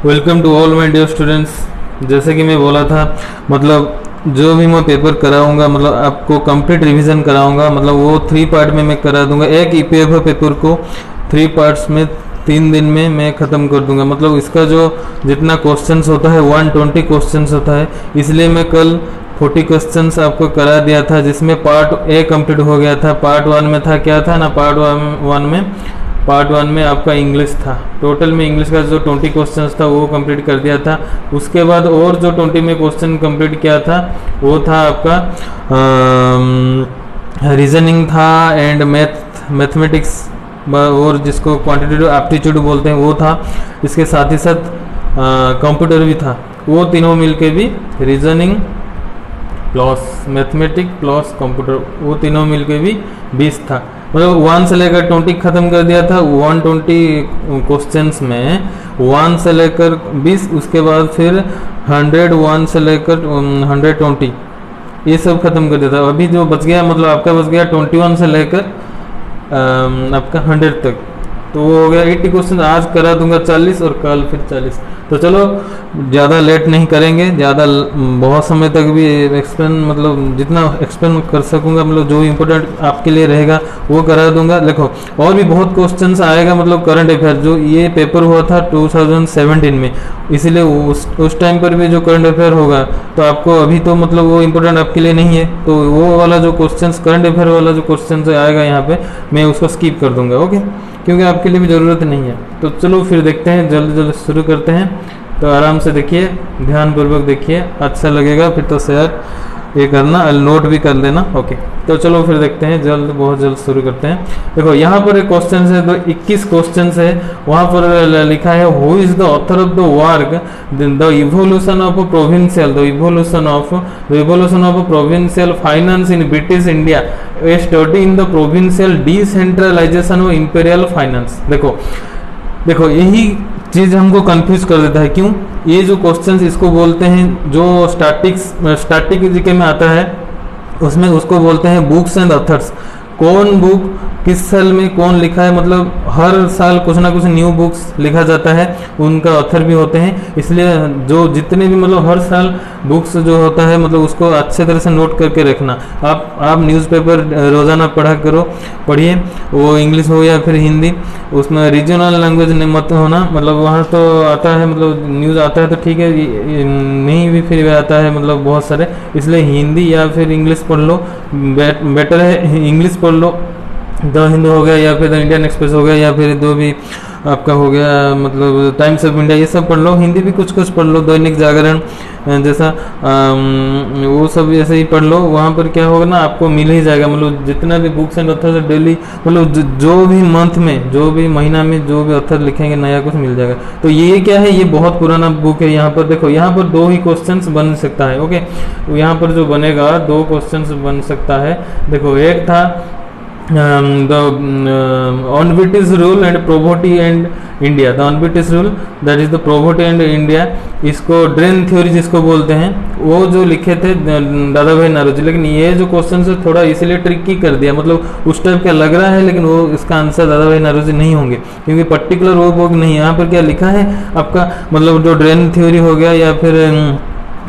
Welcome to all my dear students. जैसे कि मैं बोला था, मतलब जो भी मैं पेपर कराऊंगा, मतलब आपको कंप्लीट रिवीजन कराऊंगा, मतलब वो 3 पार्ट में मैं करा दूंगा। एक ईपीएफओ पेपर को 3 पार्ट्स में 3 दिन में मैं ख़त्म कर दूंगा। मतलब इसका जो जितना क्वेश्चंस होता है 120 क्वेश्चंस होता है, इसलिए मैं कल 40 क्वेश्चंस आपको करा दिया था, जिसमें पार्ट ए कंप्लीट हो गया था। पार्ट 1 में था क्या था ना, पार्ट वन में आपका इंग्लिश था। टोटल में इंग्लिश का जो 20 क्वेश्चंस था वो कंप्लीट कर दिया था। उसके बाद और जो 20 में क्वेश्चन कंप्लीट किया था वो था आपका रीजनिंग था एंड मैथमेटिक्स, और जिसको क्वांटिटेटिव एप्टीट्यूड बोलते हैं वो था। इसके साथ ही साथ कंप्यूटर भी था। वो तीनों मिलके भी reasoning plus mathematics plus computer, वो तीनों मिलके भी 20 था। मतलब 1 से लेकर 20 खत्म कर दिया था। 120 क्वेश्चंस में 1 से लेकर 20, उसके बाद फिर 101 से लेकर 120 ये सब खत्म कर दिया था। अभी जो बच गया, मतलब आपका बच गया 21 से लेकर आपका 100 तक, तो वो हो गया 80 क्वेश्चन। आज करा दूंगा 40 और कल फिर 40। तो चलो ज़्यादा लेट नहीं करेंगे, ज़्यादा बहुत समय तक भी एक्सप्लेन, मतलब जितना एक्सप्लेन कर सकूंगा, मतलब जो इम्पोर्टेंट आपके लिए रहेगा वो करा दूंगा। देखो और भी बहुत क्वेश्चंस आएगा, मतलब करंट अफेयर जो ये पेपर हुआ था 2017 में, इसीलिए उस टाइम पर भी जो करंट अफेयर होगा तो आपको अभी तो मतलब वो इम्पोर्टेंट आपके लिए नहीं है, तो वो वाला जो क्वेश्चंस करंट अफेयर वाला जो क्वेश्चन आएगा यहाँ पे मैं उसको स्किप कर दूंगा, ओके, क्योंकि आपके लिए भी ज़रूरत नहीं है। तो चलो फिर देखते हैं, जल्दी जल्दी शुरू करते हैं। तो आराम से देखिए, ध्यानपूर्वक देखिए, अच्छा लगेगा फिर तो शेयर ये करना, नोट भी कर लेना, ओके। तो चलो फिर देखते हैं, बहुत जल्द शुरू करते हैं। देखो यहाँ पर एक क्वेश्चन है, तो 21 क्वेश्चन है। वहाँ पर लिखा है who is the author of the work the evolution of provincial finance in British India, a study in the provincial decentralization of imperial finance. देखो यही चीज़ हमको कंफ्यूज कर देता है। क्यों? ये जो क्वेश्चंस इसको बोलते हैं, जो स्टैटिक जीके में आता है उसमें उसको बोलते हैं बुक्स एंड ऑथर्स। कौन बुक किस साल में कौन लिखा है, मतलब हर साल कुछ ना कुछ न्यू बुक्स लिखा जाता है, उनका ऑथर भी होते हैं। इसलिए जो जितने भी मतलब हर साल बुक्स जो होता है, मतलब उसको अच्छे तरह से नोट करके रखना। आप न्यूज़पेपर रोज़ाना पढ़िए, वो इंग्लिश हो या फिर हिंदी, उसमें रीजनल लैंग्वेज मत होना। मतलब वहाँ तो आता है, मतलब न्यूज़ आता है तो ठीक है, नहीं भी फिर आता है मतलब बहुत सारे, इसलिए हिंदी या फिर इंग्लिश पढ़ लो, बेटर है इंग्लिश पढ़ लो। द हिंदू हो गया या फिर द इंडियन एक्सप्रेस हो गया या फिर जो भी आपका हो गया, मतलब टाइम्स ऑफ इंडिया, ये सब पढ़ लो। हिंदी भी कुछ पढ़ लो, दैनिक जागरण जैसा वो सब ऐसे ही पढ़ लो। वहाँ पर क्या होगा ना, आपको मिल ही जाएगा, मतलब जितना भी बुक्स एंड ऑथर डेली, मतलब जो भी मंथ में, जो भी महीना में जो भी ऑथर लिखेंगे नया कुछ मिल जाएगा। तो ये क्या है, ये बहुत पुराना बुक है। यहाँ पर देखो, यहाँ पर 2 ही क्वेश्चन बन सकता है, ओके। यहाँ पर जो बनेगा 2 क्वेश्चन बन सकता है। देखो एक था on British rule and poverty and India, the on British rule that is the poverty and India, इसको ड्रेन थ्योरी जिसको बोलते हैं, वो जो लिखे थे दादा भाई नौरोजी। लेकिन ये जो क्वेश्चन है थोड़ा इसीलिए ट्रिकी कर दिया, मतलब उस टाइप का लग रहा है, लेकिन वो इसका आंसर दादा भाई नौरोजी नहीं होंगे, क्योंकि पर्टिकुलर वो बुक नहीं है। यहाँ पर क्या लिखा है आपका, मतलब जो ड्रेन थ्योरी हो गया या फिर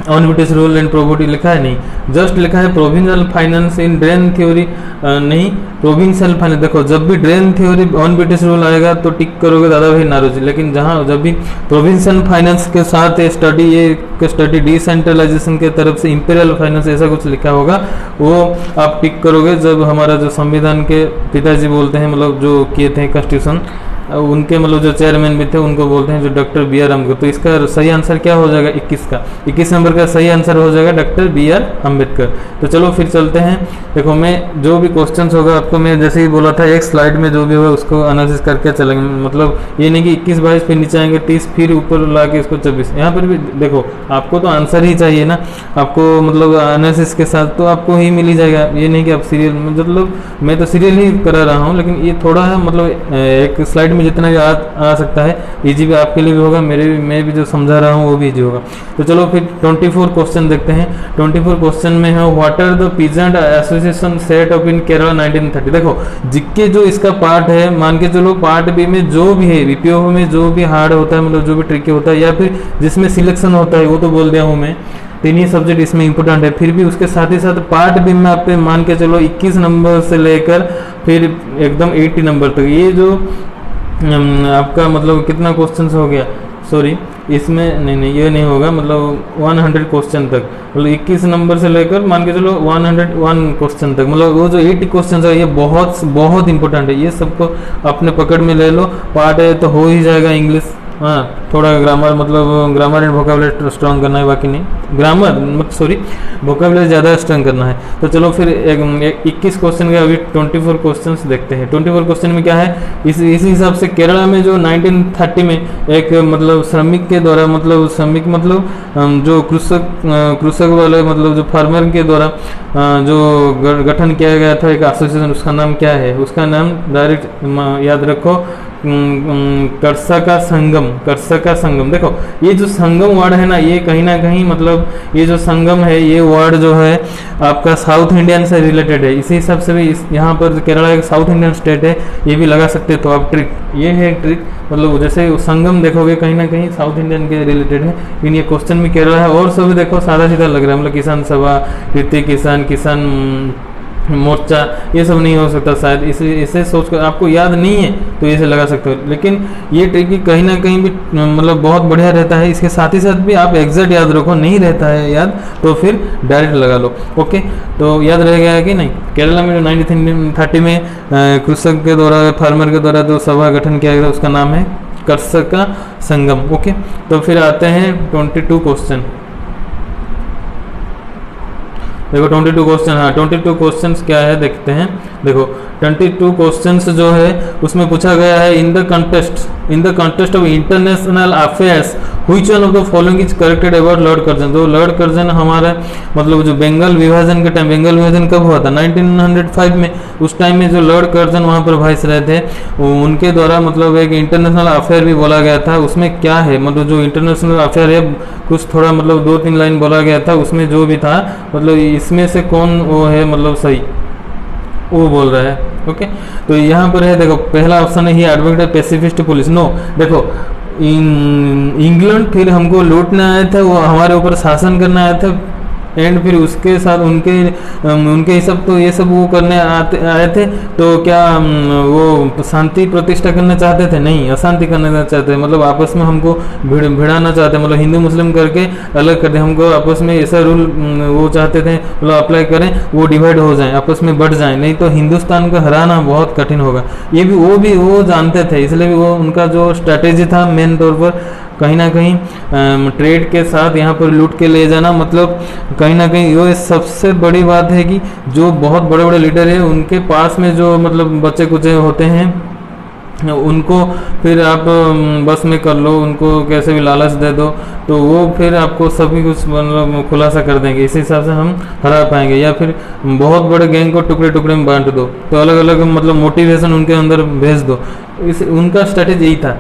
on British rule and poverty लिखा है नहीं, जस्ट लिखा है provincial finance in drain theory, नहीं प्रोविंशियल फाइनेंस। देखो जब भी drain theory on British rule आएगा तो टिक करोगे दादा भाई नौरोजी, लेकिन जहाँ जब भी प्रोविंशियल फाइनेंस के साथ स्टडी डिसेंट्रलाइजेशन के तरफ से इंपीरियल फाइनेंस ऐसा कुछ लिखा होगा, वो आप टिक करोगे। जब हमारा जो संविधान के पिताजी बोलते हैं, मतलब जो किए थे कॉन्स्टिट्यूशन, उनके मतलब जो चेयरमैन भी थे उनको बोलते हैं जो डॉक्टर बी.आर. अम्बेडकर। तो इसका सही आंसर क्या हो जाएगा 21 नंबर का सही आंसर हो जाएगा डॉक्टर बी.आर. अम्बेडकर। तो चलो फिर चलते हैं। देखो मैं जो भी क्वेश्चंस होगा आपको मैं जैसे ही बोला था, एक स्लाइड में जो भी होगा उसको एनालिसिस करके चलेंगे। मतलब ये नहीं कि 21 22 फिर नीचे आएंगे 30 फिर ऊपर ला के इसको 24। यहाँ पर भी देखो आपको तो आंसर ही चाहिए ना, आपको मतलब एनालिसिस के साथ तो आपको ही मिल ही जाएगा। ये नहीं कि आप सीरियल, मतलब मैं तो सीरियल ही करा रहा हूँ, लेकिन ये थोड़ा है मतलब एक स्लाइड में जितना भी आ सकता है इजी भी आपके लिए भी होगा, मैं भी जो समझा रहा हूँ वो भी इजी होगा। तो चलो फिर 24 क्वेश्चन देखते हैं। 24 क्वेश्चन में है what are the peasant association set up in Kerala 1930। देखो जिक्के जो इसका पार्ट है, मान के चलो पार्ट बी में जो भी है, बीपीओ में जो भी हार्ड होता है, मतलब जो भी ट्रिकी होता है, या फिर जिसमें सिलेक्शन होता है, वो तो बोल दिया हूँ मैं, तीन ही सब्जेक्ट इसमें इंपॉर्टेंट है। फिर भी उसके साथ ही साथ पार्ट बी में आप पे मान के चलो 21 नंबर से लेकर फिर एकदम 80 नंबर तक, ये जो आपका मतलब कितना क्वेश्चन हो गया, सॉरी इसमें नहीं ये नहीं होगा, मतलब 100 क्वेश्चन तक, मतलब 21 नंबर से लेकर मान के चलो 101 क्वेश्चन तक, मतलब वो जो 80 क्वेश्चन है ये बहुत बहुत इंपॉर्टेंट है। ये सबको अपने पकड़ में ले लो, पार्ट है तो हो ही जाएगा इंग्लिश। हाँ थोड़ा ग्रामर, मतलब ग्रामर एंड वोकैबुलरी स्ट्रॉन्ग करना है, बाकी नहीं ग्रामर सॉरी वोकैबुलरी ज़्यादा स्ट्रॉन्ग करना है। तो चलो फिर 21 क्वेश्चन के अभी 24 क्वेश्चन देखते हैं। 24 क्वेश्चन में क्या है, इसी हिसाब से केरला में जो 1930 में एक मतलब श्रमिक के द्वारा, मतलब श्रमिक मतलब जो कृषक वाले, मतलब जो फार्मर के द्वारा जो गठन किया गया था एक एसोसिएशन, उसका नाम क्या है, उसका नाम डायरेक्ट याद रखो, कर्षका संगम। देखो ये जो संगम वर्ड है ना, ये कहीं ना कहीं मतलब ये जो संगम है, ये वर्ड जो है आपका साउथ इंडियन से रिलेटेड है। इसी हिसाब से भी यहाँ पर केरला एक साउथ इंडियन स्टेट है, ये भी लगा सकते हो। तो आप ट्रिक, ये है एक ट्रिक, मतलब जैसे संगम देखोगे कहीं ना कहीं साउथ इंडियन के रिलेटेड है, लेकिन ये क्वेश्चन में केरला है। और सभी देखो सादा सीधा लग रहा है, मतलब किसान सभा, कृति किसान मोर्चा, ये सब नहीं हो सकता शायद, इसे सोचकर आपको याद नहीं है तो इसे लगा सकते हो। लेकिन ये ट्रिक कहीं ना कहीं भी मतलब बहुत बढ़िया रहता है। इसके साथ ही साथ भी आप एग्जैक्ट याद रखो, नहीं रहता है याद तो फिर डायरेक्ट लगा लो। ओके, तो याद रह गया है कि नहीं। केरला में 1930 में कृषक के द्वारा, फार्मर के द्वारा जो सभा गठन किया गया उसका नाम है कर्षका संगम। ओके, तो फिर आते हैं 22 क्वेश्चन। देखो 22 क्वेश्चन, हाँ 22 क्वेश्चंस क्या है देखते हैं। देखो 22 क्वेश्चंस जो है उसमें पूछा गया है in the contest of international affairs which one of the following is corrected about Lord Curzon. तो लॉर्ड कर्जन हमारा मतलब जो बंगाल विभाजन के टाइम, बंगाल विभाजन कब हुआ था 1905 में, उस टाइम में जो लॉर्ड कर्जन वहाँ पर वाइस रहे थे, उनके द्वारा मतलब एक इंटरनेशनल अफेयर भी बोला गया था। उसमें क्या है, मतलब जो इंटरनेशनल अफेयर है कुछ थोड़ा मतलब 2-3 लाइन बोला गया था, उसमें जो भी था मतलब इसमें से कौन वो है मतलब सही वो बोल रहा है। ओके, तो यहाँ पर है देखो पहला ऑप्शन है ही एडवोकेट पैसिफिस्ट पुलिस। नो, देखो इंग्लैंड फिर हमको लूटने आया था, वो हमारे ऊपर शासन करने आया था, एंड फिर उसके साथ उनके हिसाब तो ये सब वो करने आए थे। तो क्या वो शांति प्रतिष्ठा करना चाहते थे? नहीं, अशांति करना चाहते थे, मतलब आपस में हमको भिड़ाना चाहते, मतलब हिंदू मुस्लिम करके अलग कर दे, हमको आपस में ऐसा रूल वो चाहते थे मतलब अप्लाई करें, वो डिवाइड हो जाए, आपस में बढ़ जाए, नहीं तो हिंदुस्तान को हराना बहुत कठिन होगा। ये भी वो जानते थे, इसलिए भी वो उनका जो स्ट्रैटेजी था मेन तौर पर कहीं ना कहीं ट्रेड के साथ यहाँ पर लूट के ले जाना, मतलब कहीं ना कहीं ये सबसे बड़ी बात है कि जो बहुत बड़े बड़े लीडर है उनके पास में जो मतलब बच्चे कुचे होते हैं उनको फिर आप बस में कर लो, उनको कैसे भी लालच दे दो तो वो फिर आपको सभी कुछ मतलब खुलासा कर देंगे, इसी हिसाब से हम हरा पाएंगे। या फिर बहुत बड़े गैंग को टुकड़े टुकड़े में बांट दो, तो अलग अलग मतलब मोटिवेशन उनके अंदर भेज दो, इस उनका स्ट्रैटेजी यही था।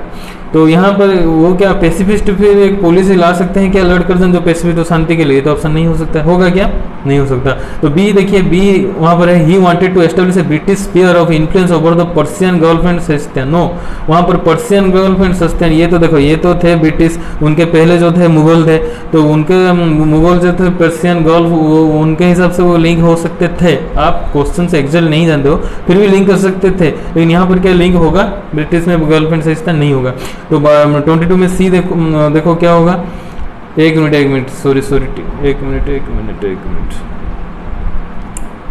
तो यहाँ पर वो क्या पैसिफिस्ट फिर एक पॉलिसी ला सकते हैं क्या लॉर्ड कर्जन जो पैसिफिस्ट, तो शांति के लिए, तो ऑप्शन नहीं हो सकता, होगा क्या? नहीं हो सकता। तो बी देखिए, बी वहाँ पर है he wanted to establish a British sphere of influence over the Persian Gulf and Seistan. No, वहाँ पर पर्शियन गल्फ एंड सस्तियन ये तो देखो ये तो थे ब्रिटिश, उनके पहले जो थे मुगल थे, तो उनके मुगल जो थे पर्शियन गल्फ उनके हिसाब से वो लिंक हो सकते थे। आप क्वेश्चन से एग्जैक्ट नहीं जानते हो फिर भी लिंक कर सकते थे, लेकिन यहाँ पर क्या लिंक होगा? ब्रिटिश में गल्फ एंड सस्तियन नहीं होगा। तो 22 में सी देखो क्या होगा। एक मिनट सॉरी एक मिनट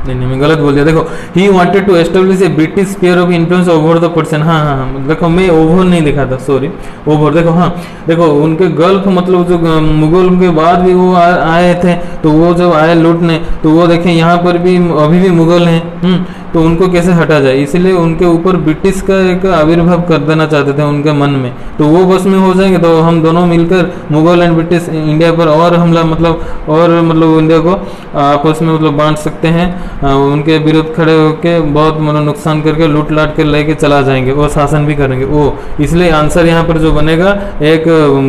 नहीं मैं गलत बोल दिया। देखो he wanted to establish a British sphere of influence over the person. हाँ देखो मैं ओवर नहीं लिखा था, सॉरी ओवर। देखो हाँ देखो उनके गल्फ मतलब जो मुगल के बाद भी वो आए थे, तो वो जब आए लूटने तो वो देखें यहाँ पर भी अभी भी मुगल हैं। तो उनको कैसे हटा जाए, इसलिए उनके ऊपर ब्रिटिश का एक आविर्भाव कर देना चाहते थे उनके मन में। तो वो बस में हो जाएंगे तो हम दोनों मिलकर मुगल एंड ब्रिटिश इंडिया पर और हमला मतलब इंडिया को आपस में मतलब बांट सकते हैं, उनके विरुद्ध खड़े होकर बहुत मतलब नुकसान करके लूट लाट कर लेके चला जाएंगे और शासन भी करेंगे वो। इसलिए आंसर यहाँ पर जो बनेगा एक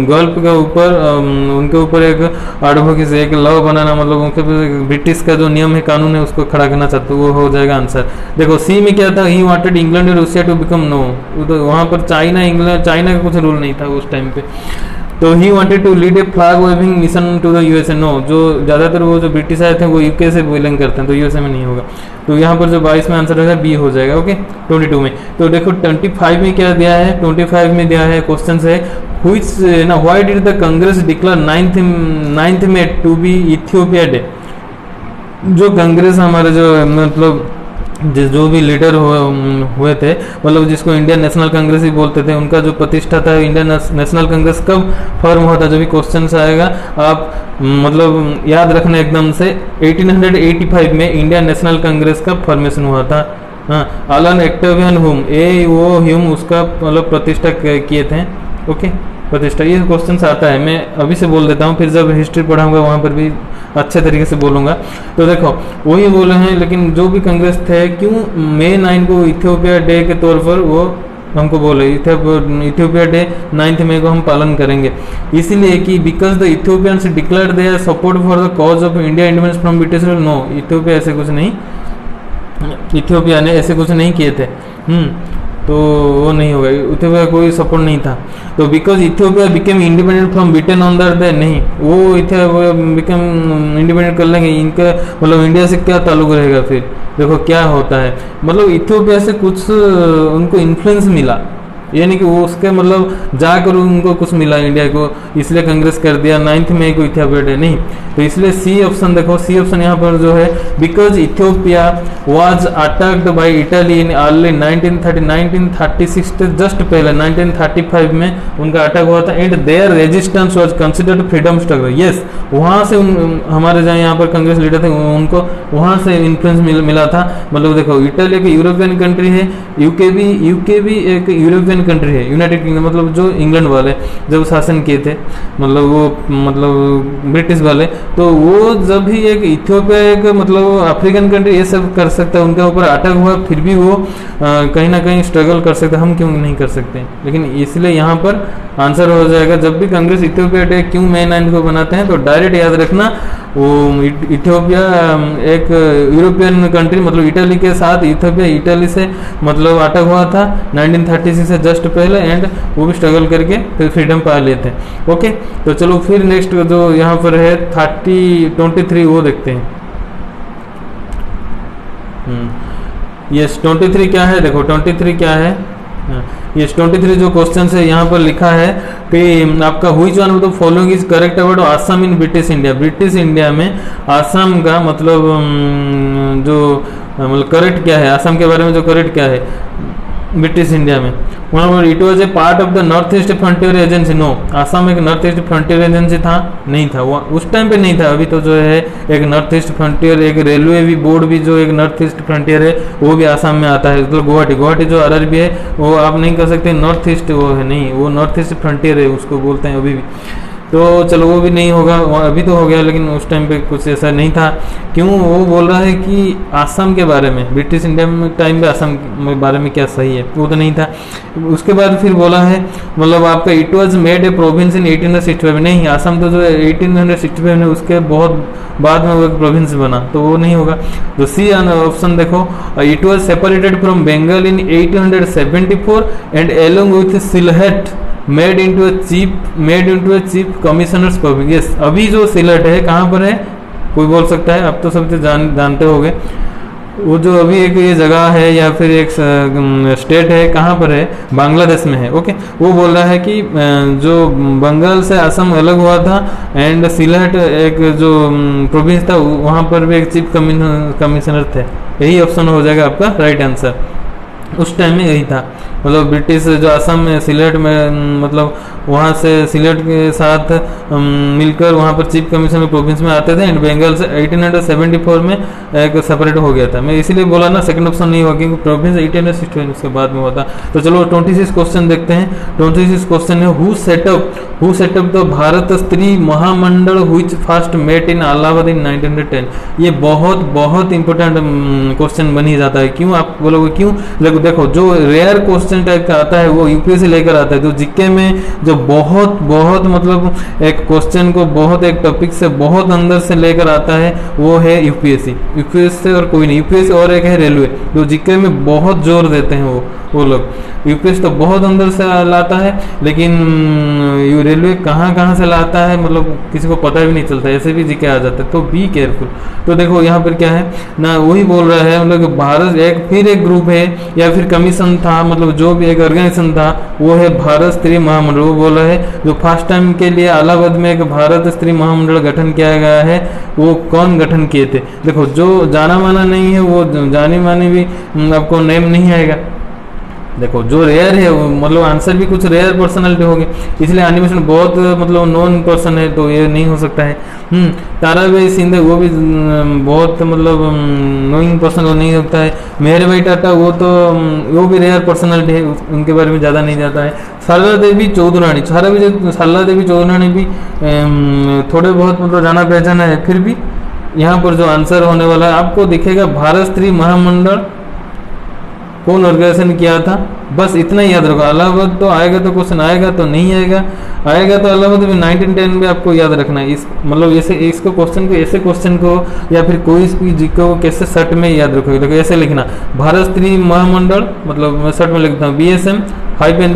गल्फ के ऊपर उनके ऊपर एक एडवोकेसी एक लॉ बनाना, मतलब उनके ब्रिटिश का जो नियम है कानून है उसको खड़ा करना चाहते वो हो जाएगा आंसर। देखो सी में क्या था, ही वांटेड इंग्लैंड और रूसिया टू बिकम नो, तो वहाँ पर चाइना का कुछ रूल नहीं था उस टाइम पे। तो he wanted to lead a flag waving mission to the USA, no, जो ज़्यादातर वो जो ब्रिटिश आए थे वो यूके से बिलोंग करते हैं तो यूएसए में नहीं होगा। तो यहाँ पर जो 22 में आंसर होगा बी हो जाएगा। ओके 22 में। तो देखो 25 में क्या दिया है, 25 में दिया है क्वेश्चन है why did the Congress declare 9th में टू बी इथियोपिया डे। जो कांग्रेस हमारे जो मतलब जो भी लीडर हुए थे, मतलब जिसको इंडियन नेशनल कांग्रेस ही बोलते थे, उनका जो प्रतिष्ठा था इंडियन नेशनल कांग्रेस कब फॉर्म हुआ था, जो भी क्वेश्चन आएगा आप मतलब याद रखना एकदम से। 1885 में इंडियन नेशनल कांग्रेस का फॉर्मेशन हुआ था। हाँ, अलन एक्टेवियन ह्यूम उसका मतलब प्रतिष्ठा किए थे। ओके, प्रतिष्ठा, ये क्वेश्चन आता है, मैं अभी से बोल देता हूँ, फिर जब हिस्ट्री पढ़ाऊंगा वहाँ पर भी अच्छे तरीके से बोलूँगा। तो देखो वही बोले हैं, लेकिन जो भी कांग्रेस थे क्यों मई 9 को इथियोपिया डे के तौर पर वो हमको बोले इथियोपिया डे 9 मई को हम पालन करेंगे, इसीलिए कि because the Ethiopians declared their support for the cause of India independence from British rule. No, Ethiopia ऐसे कुछ नहीं, इथियोपिया ने ऐसे कुछ नहीं किए थे। तो वो नहीं होगा, इथियोपिया कोई सपोर्ट नहीं था। तो because Ethiopia became independent from Britain on the day, नहीं, वो इथियोपिया बिकेम इंडिपेंडेंट कर लेंगे, इनका मतलब इंडिया से क्या ताल्लुक रहेगा। फिर देखो क्या होता है, मतलब इथियोपिया से कुछ उनको इन्फ्लुएंस मिला, यानी कि वो उसके मतलब जाकर उनको कुछ मिला इंडिया को, इसलिए कांग्रेस कर दिया 9 मई को इथियोपिया डे, नहीं। तो इसलिए सी ऑप्शन देखो, सी ऑप्शन यहाँ पर जो है because Ethiopia was attacked by Italy in early 1936 just पहले 1935 में उनका अटैक हुआ था, and their resistance was considered freedom struggle. Yes, वहाँ से हमारे जहाँ यहाँ पर कांग्रेस लीडर थे उनको वहाँ से इन्फ्लुएंस मिला था। मतलब देखो इटली एक यूरोपियन कंट्री है, यूके भी एक यूरोपियन कंट्री है, यूनाइटेड किंगडम, मतलब जो इंग्लैंड वाले जब शासन किए थे, मतलब वो मतलब ब्रिटिश वाले, तो वो जब भी एक इथियोपिया एक मतलब अफ्रीकन कंट्री ये सब कर सकता है, उनके ऊपर अटैक हुआ, फिर भी वो कहीं ना कहीं स्ट्रगल कर सकते, हम क्यों नहीं कर सकते। लेकिन इसलिए यहाँ पर आंसर हो जाएगा, जब भी कांग्रेस इथियोपिया डे क्यों मई 9 को बनाते हैं तो डायरेक्ट याद रखना वो इथियोपिया एक यूरोपियन कंट्री, मतलब इटली के साथ इथियोपिया इटली से मतलब अटैक हुआ था 1936 से जस्ट पहले, एंड वो भी स्ट्रगल करके फिर फ्रीडम पा लेते हैं। ओके, तो चलो फिर नेक्स्ट जो यहाँ पर है 23 वो देखते हैं। यस 23 क्या है, देखो 23 क्या है, ये 23 जो क्वेश्चन है यहाँ पर लिखा है कि आपका which one of the following is correct about Assam in British India. British India में आसाम का मतलब जो मतलब करेक्ट क्या है, आसाम के बारे में जो करेक्ट क्या है ब्रिटिश इंडिया में, वहाँ पर it was a part of the North East Frontier Agency. No, Assam एक नॉर्थ ईस्ट फ्रंटियर एजेंसी था, नहीं था, वो उस टाइम पे नहीं था। अभी तो जो है एक नॉर्थ ईस्ट फ्रंटियर, एक रेलवे भी बोर्ड भी जो एक नॉर्थ ईस्ट फ्रंटियर है वो भी आसाम में आता है। मतलब गुवाहाटी जो आरआरबी है वो आप नहीं कर सकते नॉर्थ ईस्ट, वो है नहीं, वो नॉर्थ ईस्ट फ्रंटियर है उसको बोलते हैं अभी भी। तो चलो वो भी नहीं होगा, अभी तो हो गया, लेकिन उस टाइम पे कुछ ऐसा नहीं था। क्यों वो बोल रहा है कि आसाम के बारे में, ब्रिटिश इंडिया में टाइम पे आसाम के बारे में क्या सही है, वो तो नहीं था। उसके बाद फिर बोला है मतलब आपका it was made a province इन 1865, नहीं, आसाम तो जो 1865 में उसके बहुत बाद में वो एक प्रोविंस बना, तो वो नहीं होगा। तो सी ऑप्शन देखो, it was separated from Bengal in 1874 and along with Sylhet made into a chief commissioners public. Yes, अभी जो सिलहट है कहाँ पर है, कोई बोल सकता है, अब तो सब जानते होंगे। वो जो अभी एक ये जगह है या फिर एक स्टेट है, कहाँ पर है, बांग्लादेश में है। ओके, वो बोल रहा है कि जो बंगाल से असम अलग हुआ था एंड सिलहट एक जो प्रोविंस था वहाँ पर भी एक चीफ कमिश्नर थे। यही ऑप्शन हो जाएगा आपका राइट आंसर। उस टाइम में यही था, मतलब ब्रिटिश जो असम में सिलहट में मतलब वहाँ से सिलेट के साथ मिलकर वहाँ पर चीफ कमिश्नर प्रोविंस में आते थे, एंड बंगाल से 1874 में एक सेपरेट हो गया था। मैं इसीलिए बोला ना सेकंड ऑप्शन नहीं हुआ, क्योंकि प्रोविंस 1861 उसके बाद में हुआ था। तो चलो 26 क्वेश्चन देखते हैं। 26 क्वेश्चन है, who setup the Bharat Stri Mahamandal which first met in Allahabad in 1910। ये बहुत बहुत इंपॉर्टेंट क्वेश्चन बन ही जाता है। क्यों आप बोलोगे क्यों? देखो जो रेयर क्वेश्चन टाइप का आता है वो यूपीएससी लेकर आता है। तो जीके में जो बहुत बहुत मतलब एक क्वेश्चन को बहुत एक टॉपिक से बहुत अंदर से लेकर आता है वो है यूपीएससी से और कोई नहीं। यूपीएससी और एक है रेलवे, जो जीके में बहुत जोर देते हैं वो लोग। यूपीएससी तो बहुत अंदर से लाता है, लेकिन रेलवे कहाँ कहाँ से लाता है मतलब किसी को पता भी नहीं चलता, ऐसे भी जीके आ जाते हैं। तो बी केयरफुल। तो देखो यहाँ पर क्या है ना, वही बोल रहा है मतलब भारत एक ग्रुप है या फिर कमीशन था, मतलब जो भी एक ऑर्गेनाइजेशन था वो है भारत स्त्री महामंडल। वो बोल रहा है जो फर्स्ट टाइम के लिए इलाहाबाद में एक भारत स्त्री महामंडल गठन किया गया है, वो कौन गठन किए थे? देखो जो जाना माना नहीं है वो जानी मानी भी आपको नेम नहीं आएगा। देखो जो रेयर है वो मतलब आंसर भी कुछ रेयर पर्सनालिटी होगी, इसलिए एनिमेशन बहुत मतलब नॉन पर्सन है, तो ये नहीं हो सकता है। ताराबाई शिंदे वो भी बहुत मतलब नोइंग पर्सन वो नहीं होता है। मेहरबाई टाटा वो भी रेयर पर्सनालिटी है, उनके बारे में ज़्यादा नहीं जाता है। शारदा देवी चौधरानी भी थोड़े बहुत मतलब जाना पहचाना है। फिर भी यहाँ पर जो आंसर होने वाला है आपको दिखेगा भारत स्त्री महामंडल कौन ऑर्गेनाइजेशन किया था, बस इतना ही याद रखो। इलाहाबाद तो आएगा तो क्वेश्चन आएगा तो नहीं आएगा तो इलाहाबाद में 1910 में आपको याद रखना है। इस मतलब इसको क्वेश्चन को या फिर कोई भी जीके को कैसे शर्ट में याद रखोगे। देखो ऐसे लिखना भारत स्त्री महामंडल, मतलब मैं शर्ट में लिखता हूँ BSM, हाइफन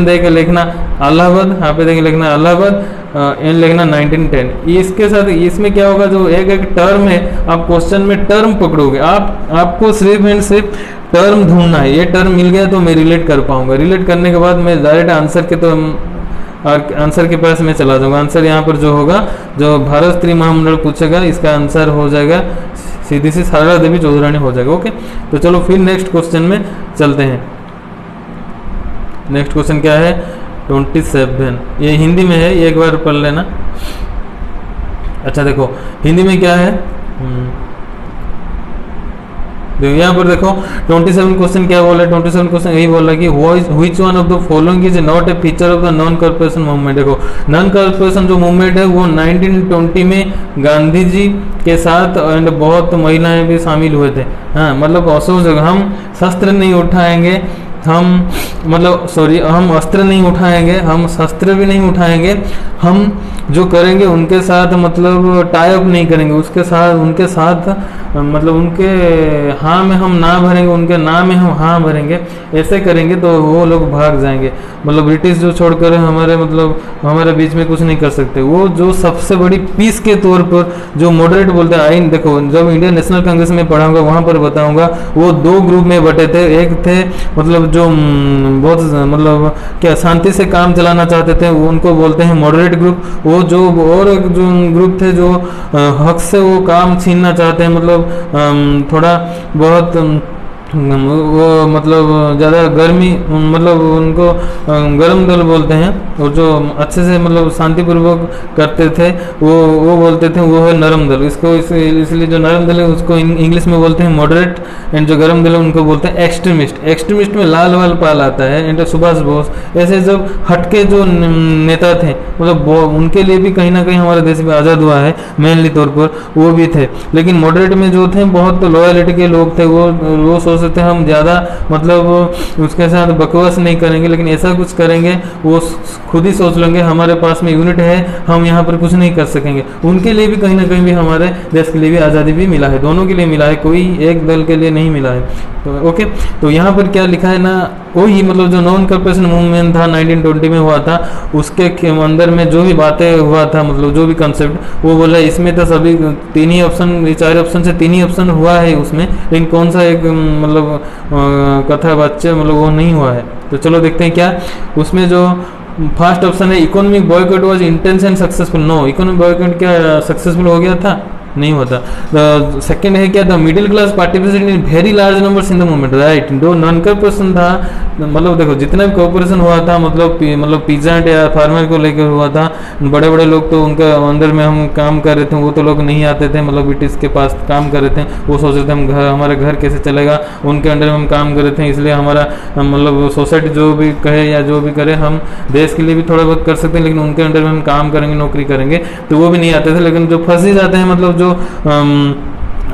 दे के लिखना इलाहाबाद, यहाँ पे देके लिखना इलाहाबाद, एन लिखना 1910। इसके साथ इसमें क्या होगा, जो एक टर्म है आप क्वेश्चन में टर्म पकड़ोगे, आपको सिर्फ एंड सिर्फ टर्म ढूंढना है। ये टर्म मिल गया तो मैं रिलेट कर पाऊंगा। रिलेट करने के बाद मैं डायरेक्ट आंसर के पास मैं चला जाऊंगा। आंसर यहाँ पर जो होगा, जो भारत स्त्री महामंडल पूछेगा इसका आंसर हो जाएगा सीधी सी शारदा देवी चौधरानी हो जाएगा। ओके, तो चलो फिर नेक्स्ट क्वेश्चन में चलते हैं। नेक्स्ट क्वेश्चन क्या है 27, ये हिंदी में है, ये एक बार पढ़ लेना। अच्छा देखो हिंदी में क्या है, यहाँ पर देखो 27 क्वेश्चन क्या बोला है। 27 क्वेश्चन यही बोला कि which one of the following is not a feature of the non corporation movement. देखो नॉन कॉर्पोरेशन जो मूवमेंट है वो 1920 में गांधी जी के साथ एंड बहुत महिलाएं भी शामिल हुए थे। हाँ मतलब अफसोस हम शस्त्र नहीं उठाएंगे, हम अस्त्र नहीं उठाएंगे, हम शस्त्र भी नहीं उठाएंगे, हम जो करेंगे उनके साथ मतलब टाई अप नहीं करेंगे, उनके साथ मतलब उनके हाँ में हम ना भरेंगे, उनके ना में हम हाँ भरेंगे। ऐसे करेंगे तो वो लोग भाग जाएंगे। मतलब ब्रिटिश जो छोड़कर हमारे बीच में कुछ नहीं कर सकते। वो जो सबसे बड़ी पीस के तौर पर जो मॉडरेट बोलते हैं आइन, देखो जब इंडियन नेशनल कांग्रेस में पढ़ाऊंगा वहाँ पर बताऊंगा, वो 2 ग्रुप में बटे थे। एक थे मतलब जो बहुत मतलब क्या शांति से काम चलाना चाहते थे, वो उनको बोलते हैं मॉडरेट ग्रुप। वो जो और जो ग्रुप थे जो हक से वो काम छीनना चाहते हैं, मतलब थोड़ा बहुत वो मतलब ज़्यादा गर्मी मतलब उनको गर्म दल बोलते हैं, और जो अच्छे से मतलब शांतिपूर्वक करते थे वो बोलते थे वो है नरम दल। इसलिए जो नरम दल है उसको इंग्लिश में बोलते हैं मॉडरेट, एंड जो गर्म दल है उनको बोलते हैं एक्सट्रीमिस्ट में लाल वाल पाल आता है, एंड सुभाष बोस। ऐसे जब हटके जो नेता थे मतलब उनके लिए भी कहीं ना कहीं हमारे देश में आज़ाद हुआ है मेनली तौर पर, वो भी थे। लेकिन मॉडरेट में जो थे बहुत लॉयलिटी के लोग थे, वो सोचते थे हम ज़्यादा मतलब उसके साथ बकवास नहीं करेंगे, लेकिन ऐसा कुछ करेंगे वो खुद ही सोच लेंगे हमारे पास में यूनिट है, हम यहाँ पर कुछ नहीं कर सकेंगे। उनके लिए भी कहीं ना कहीं भी हमारे देश के लिए भी आज़ादी भी मिला है, दोनों के लिए मिला है, कोई एक दल के लिए नहीं मिला है। तो ओके, तो यहाँ पर क्या लिखा है ना, वही मतलब जो नॉन कॉर्पोरेशन मूवमेंट था 1920 में हुआ था, उसके अंदर में जो भी बातें हुआ था मतलब जो भी कंसेप्ट वो बोला, इसमें तो सभी 3 ही ऑप्शन, 4 ऑप्शन से 3 ही ऑप्शन हुआ है उसमें, लेकिन कौन सा एक मतलब कथा बच्चे मतलब वो नहीं हुआ है। तो चलो देखते हैं क्या उसमें जो फर्स्ट ऑप्शन है economic boycott was intense and successful. No, economic boycott क्या सक्सेसफुल हो गया था? नहीं होता। सेकंड है क्या, the middle class participated in very large numbers in the movement, right. जो नॉन कॉर्पोरेशन था, मतलब देखो जितना भी कॉर्पोरेशन हुआ था, मतलब पीजेंट या फार्मर को लेकर हुआ था, बड़े बड़े लोग तो उनका अंदर में हम काम कर रहे थे, वो तो लोग नहीं आते थे, मतलब ब्रिटिश के पास काम कर रहे थे, वो सोच रहे थे हम घर, हमारा घर कैसे चलेगा, उनके अंडर में हम काम कर रहे थे, इसलिए हमारा मतलब सोसाइटी जो भी कहे या जो भी करे, हम देश के लिए भी थोड़ा बहुत कर सकते हैं, लेकिन उनके अंडर में हम काम करेंगे, नौकरी करेंगे, तो वो भी नहीं आते थे। लेकिन जो फंस ही जाते हैं, मतलब जो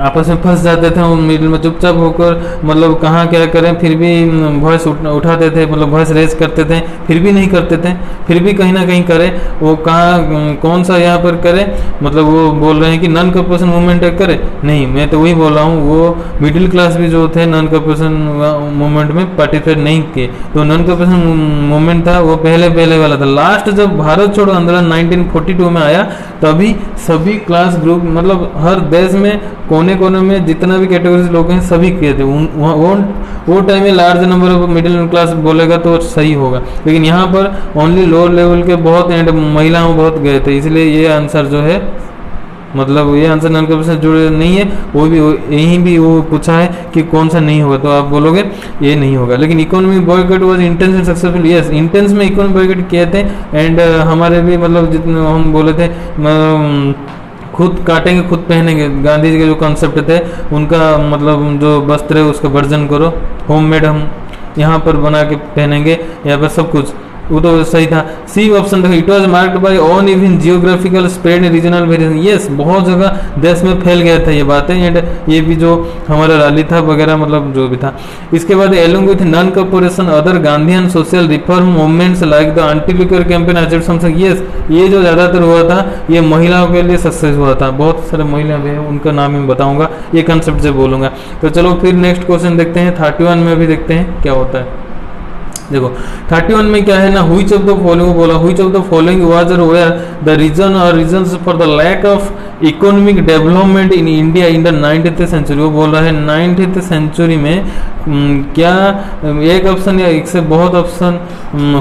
आपस में फंस जाते थे, वो मिडिल में चुपचाप होकर मतलब कहाँ क्या करें, फिर भी वॉइस उठाते थे, मतलब वॉइस रेज करते थे, फिर भी नहीं करते थे, फिर भी कहीं ना कहीं करे, वो कहाँ कौन सा यहाँ पर करे, मतलब वो बोल रहे हैं कि नॉन कॉर्पोरेशन मूवमेंट करे, नहीं, मैं तो वही बोल रहा हूँ, वो मिडिल क्लास भी जो थे नॉन कॉर्पोरेशन मूवमेंट में पार्टिसिपेट नहीं किए। तो नॉन कॉर्पोरेशन मूवमेंट था वो पहले वाला था। लास्ट जब भारत छोड़ो आंदोलन 1942 में आया, तभी सभी क्लास ग्रुप, मतलब हर देश में कोने कोने में जितना भी कैटेगरीज लोग हैं सभी किए थे। वो टाइम में large number of middle class बोलेगा तो सही होगा, लेकिन यहाँ पर ओनली लोअर लेवल के बहुत एंड महिलाओं बहुत गए थे, इसलिए ये आंसर जो है, मतलब ये आंसर नॉन कॉर्पोरेशन से जुड़े नहीं है। वो भी यहीं भी वो पूछा है कि कौन सा नहीं होगा, तो आप बोलोगे ये नहीं होगा। लेकिन economy boycott was intense and successful, yes, intense में इकोनॉमी बॉयकॉट किए थे, एंड हमारे भी मतलब जितने हम बोले थे खुद काटेंगे खुद पहनेंगे, गांधी जी के जो कॉन्सेप्ट थे उनका, मतलब जो वस्त्र है उसका वर्जन करो, होममेड हम यहाँ पर बना के पहनेंगे, यहाँ पर सब कुछ, वो तो सही था। सी ऑप्शन देखो, it was marked by on even geographical spread regional variation, yes, बहुत जगह देश में फैल गया था ये बातें, एंड ये भी जो हमारा रैली था वगैरह, मतलब जो भी था। इसके बाद along with non corporation other Gandhian social reform movements like the anti liquor campaign agent something, yes, ये जो ज़्यादातर हुआ था ये महिलाओं के लिए सक्सेस हुआ था, बहुत सारे महिला भी हैं, उनका नाम मैं बताऊंगा, ये कंसेप्ट से बोलूंगा। तो चलो फिर नेक्स्ट क्वेश्चन देखते हैं, 31 में भी देखते हैं क्या होता है। देखो 31 में क्या है ना, व्हिच ऑफ द फॉलोइंग बोला, which of the following was और वेयर द रीजन और reasons for the lack of economic development in India in the 19th century. वो बोल रहा है 19th सेंचुरी में क्या एक ऑप्शन या एक से बहुत ऑप्शन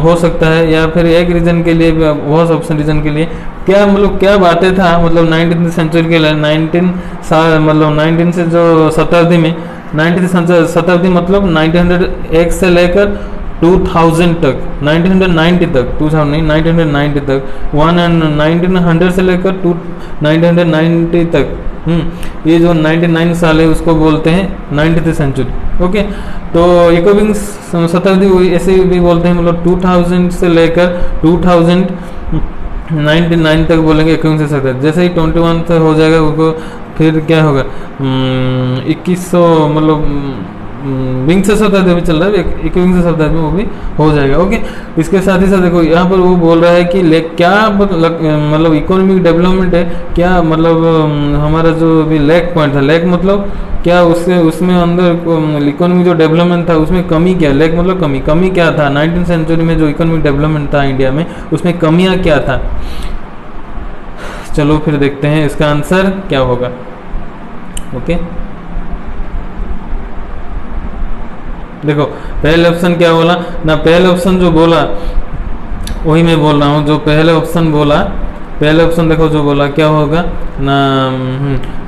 हो सकता है, या फिर एक रीजन के लिए बहुत ऑप्शन रीजन के लिए क्या, मतलब क्या बातें था, मतलब 19th सेंचुरी के लिए 19 से जो शताब्दी में 19th शताब्दी मतलब 1901 से लेकर 2000 तक, 1990 तक, 2000 नहीं 1990 तक, 1900 से लेकर 1990 तक, ये जो 99 साल है उसको बोलते हैं 19th सेंचुरी। ओके, तो इकोनॉमिक शताब्दी ऐसे भी बोलते हैं, मतलब 2000 से लेकर 2099 तक बोलेंगे इकोनॉमिक शताब्दी। जैसे ही 21 से हो जाएगा उसको फिर क्या होगा, 2100 मतलब विंग से शताब्दी में चल रहा है, 21वीं शताब्दी में वो भी हो जाएगा। ओके, इसके साथ ही साथ देखो यहाँ पर वो बोल रहा है कि क्या मतलब इकोनॉमिक डेवलपमेंट है क्या, मतलब हमारा जो अभी लैक पॉइंट था, लैक मतलब क्या, उसमें अंदर इकोनॉमिक जो डेवलपमेंट था उसमें कमी क्या, लैक मतलब कमी क्या था 19th सेंचुरी में जो इकोनॉमिक डेवलपमेंट था इंडिया में, उसमें कमियाँ क्या था। चलो फिर देखते हैं इसका आंसर क्या होगा। ओके, देखो पहले ऑप्शन क्या बोला ना, पहले ऑप्शन जो बोला वही मैं बोल रहा हूँ, जो पहले ऑप्शन बोला, पहले ऑप्शन देखो जो बोला क्या होगा ना,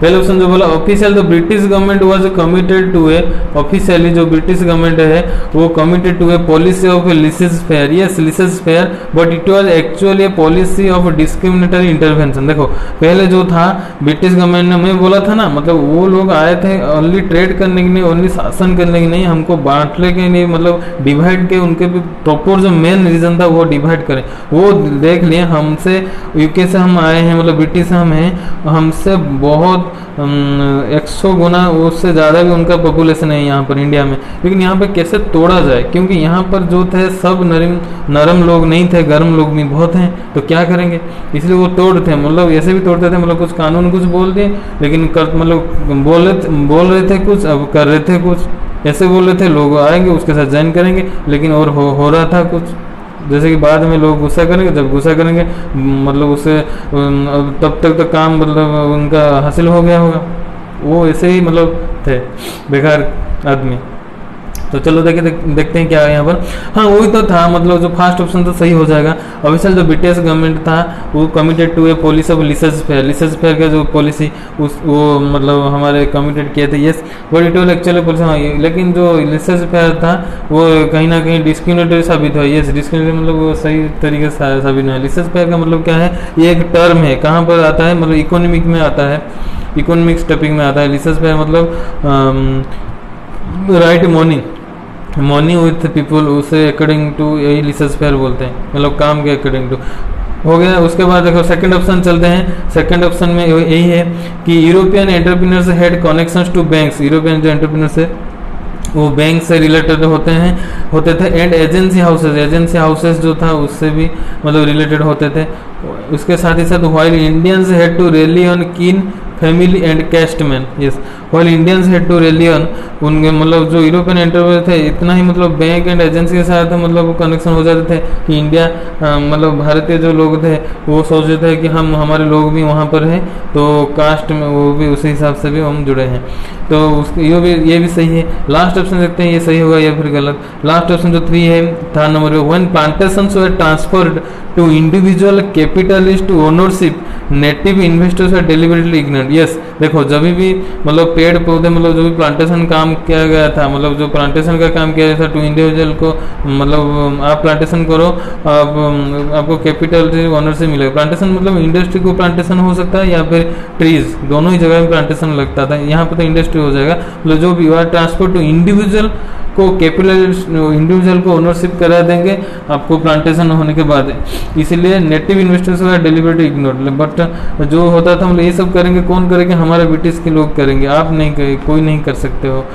पहले ऑप्शन जो बोला official the British government was committed to a, officially जो ब्रिटिश गवर्नमेंट है वो committed to a policy of laissez faire, yes laissez faire, but it was actually a policy of discriminatory intervention. देखो पहले जो था British government ने, मैं बोला था ना, मतलब वो लोग आए थे ओनली ट्रेड करने के लिए, ओनली शासन करने के नहीं, हमको बांटने के लिए, मतलब डिवाइड के, उनके भी प्रॉपर जो मेन रीजन था वो डिवाइड करें, वो देख लिए हमसे यूके से हम आए हैं, मतलब ब्रिटिश हम हैं, हमसे बहुत 100 गुना उससे ज़्यादा भी उनका पॉपुलेशन है यहाँ पर इंडिया में, लेकिन यहाँ पर कैसे तोड़ा जाए, क्योंकि यहाँ पर जो थे सब नरम लोग नहीं थे, गर्म लोग भी बहुत हैं, तो क्या करेंगे, इसलिए वो तोड़ते, मतलब ऐसे भी तोड़ते थे, मतलब कुछ कानून कुछ बोल दिए, लेकिन मतलब बोल रहे थे कुछ, अब कर रहे थे कुछ, ऐसे बोल रहे थे, लोग आएंगे उसके साथ ज्वाइन करेंगे, लेकिन और हो रहा था कुछ, जैसे कि बाद में लोग गुस्सा करेंगे, जब गुस्सा करेंगे मतलब उससे तब तक तो काम मतलब उनका हासिल हो गया होगा, वो ऐसे ही मतलब थे बेकार आदमी। तो चलो देखते हैं क्या है यहाँ पर। हाँ वही तो था, मतलब जो फर्स्ट ऑप्शन तो सही हो जाएगा। ऑफिशियल जो ब्रिटिश गवर्नमेंट था वो committed to a policy of laissez faire, laissez faire का जो पॉलिसी उस वो मतलब हमारे कमिटेड किए थे। Yes but it will actually policy, हाँ लेकिन जो लिसेस फेयर था वो कहीं ना कहीं डिस्क्रिमिनेटरी साबित हुआ। यस डिस्क्रिमिनेटरी मतलब वो सही तरीके से साबित नहीं है। लिसेस फेयर का मतलब क्या है, ये एक टर्म है, कहाँ पर आता है, मतलब इकोनॉमिक में आता है, इकोनॉमिक्स टॉपिक में आता है। लिसेस फेयर मतलब राइट मनी विथ पीपल, उसे अकॉर्डिंग टू यही लिसेस फेयर बोलते हैं, मतलब काम के अकॉर्डिंग टू हो गया। उसके बाद देखो सेकंड ऑप्शन चलते हैं। सेकंड ऑप्शन में यही है कि European entrepreneurs had connections to banks, European जो एंटरप्रेन्योर्स है वो बैंक से रिलेटेड होते थे। एंड एजेंसी हाउसेस जो था उससे भी मतलब रिलेटेड होते थे। उसके साथ ही साथ while Indians had to rely on kin family and castemen, yes while Indians had to rely on, उनके मतलब जो यूरोपियन एंटरप्रेन्योर थे इतना ही मतलब बैंक एंड एजेंसी के साथ मतलब कनेक्शन हो जाते थे कि इंडिया मतलब भारतीय जो लोग थे वो सोचते थे कि हम हमारे लोग भी वहाँ पर हैं, तो कास्ट में वो भी उसी हिसाब से भी हम जुड़े हैं। तो ये भी सही है। लास्ट ऑप्शन देखते हैं ये सही होगा या फिर गलत। लास्ट ऑप्शन जो 3 है था number one, plantations were transferred to individual capitalist ownership, native investors are deliberately ignored. Yes देखो जब भी मतलब पेड़ पौधे मतलब जो भी प्लांटेशन काम किया गया था, मतलब जो प्लांटेशन का काम किया गया था टू इंडिविजुअल को, मतलब आप प्लांटेशन करो आपको कैपिटल ओनरशिप मिलेगा। प्लांटेशन मतलब इंडस्ट्री को प्लांटेशन हो सकता है या फिर ट्रीज, दोनों ही जगह में प्लांटेशन लगता था। यहाँ पर तो इंडस्ट्री हो जाएगा, मतलब जो भी ट्रांसफर टू इंडिविजुअल को कैपिटल इंडिविजुअल को ओनरशिप करा देंगे आपको प्लांटेशन होने के बाद, इसीलिए नेटिव इन्वेस्टर्स का डेलिबरेटली इग्नोर। बट जो होता था मतलब ये सब करेंगे कौन करेंगे, हमारे ब्रिटिश के लोग करेंगे, आप नहीं, कोई नहीं कर सकते हो,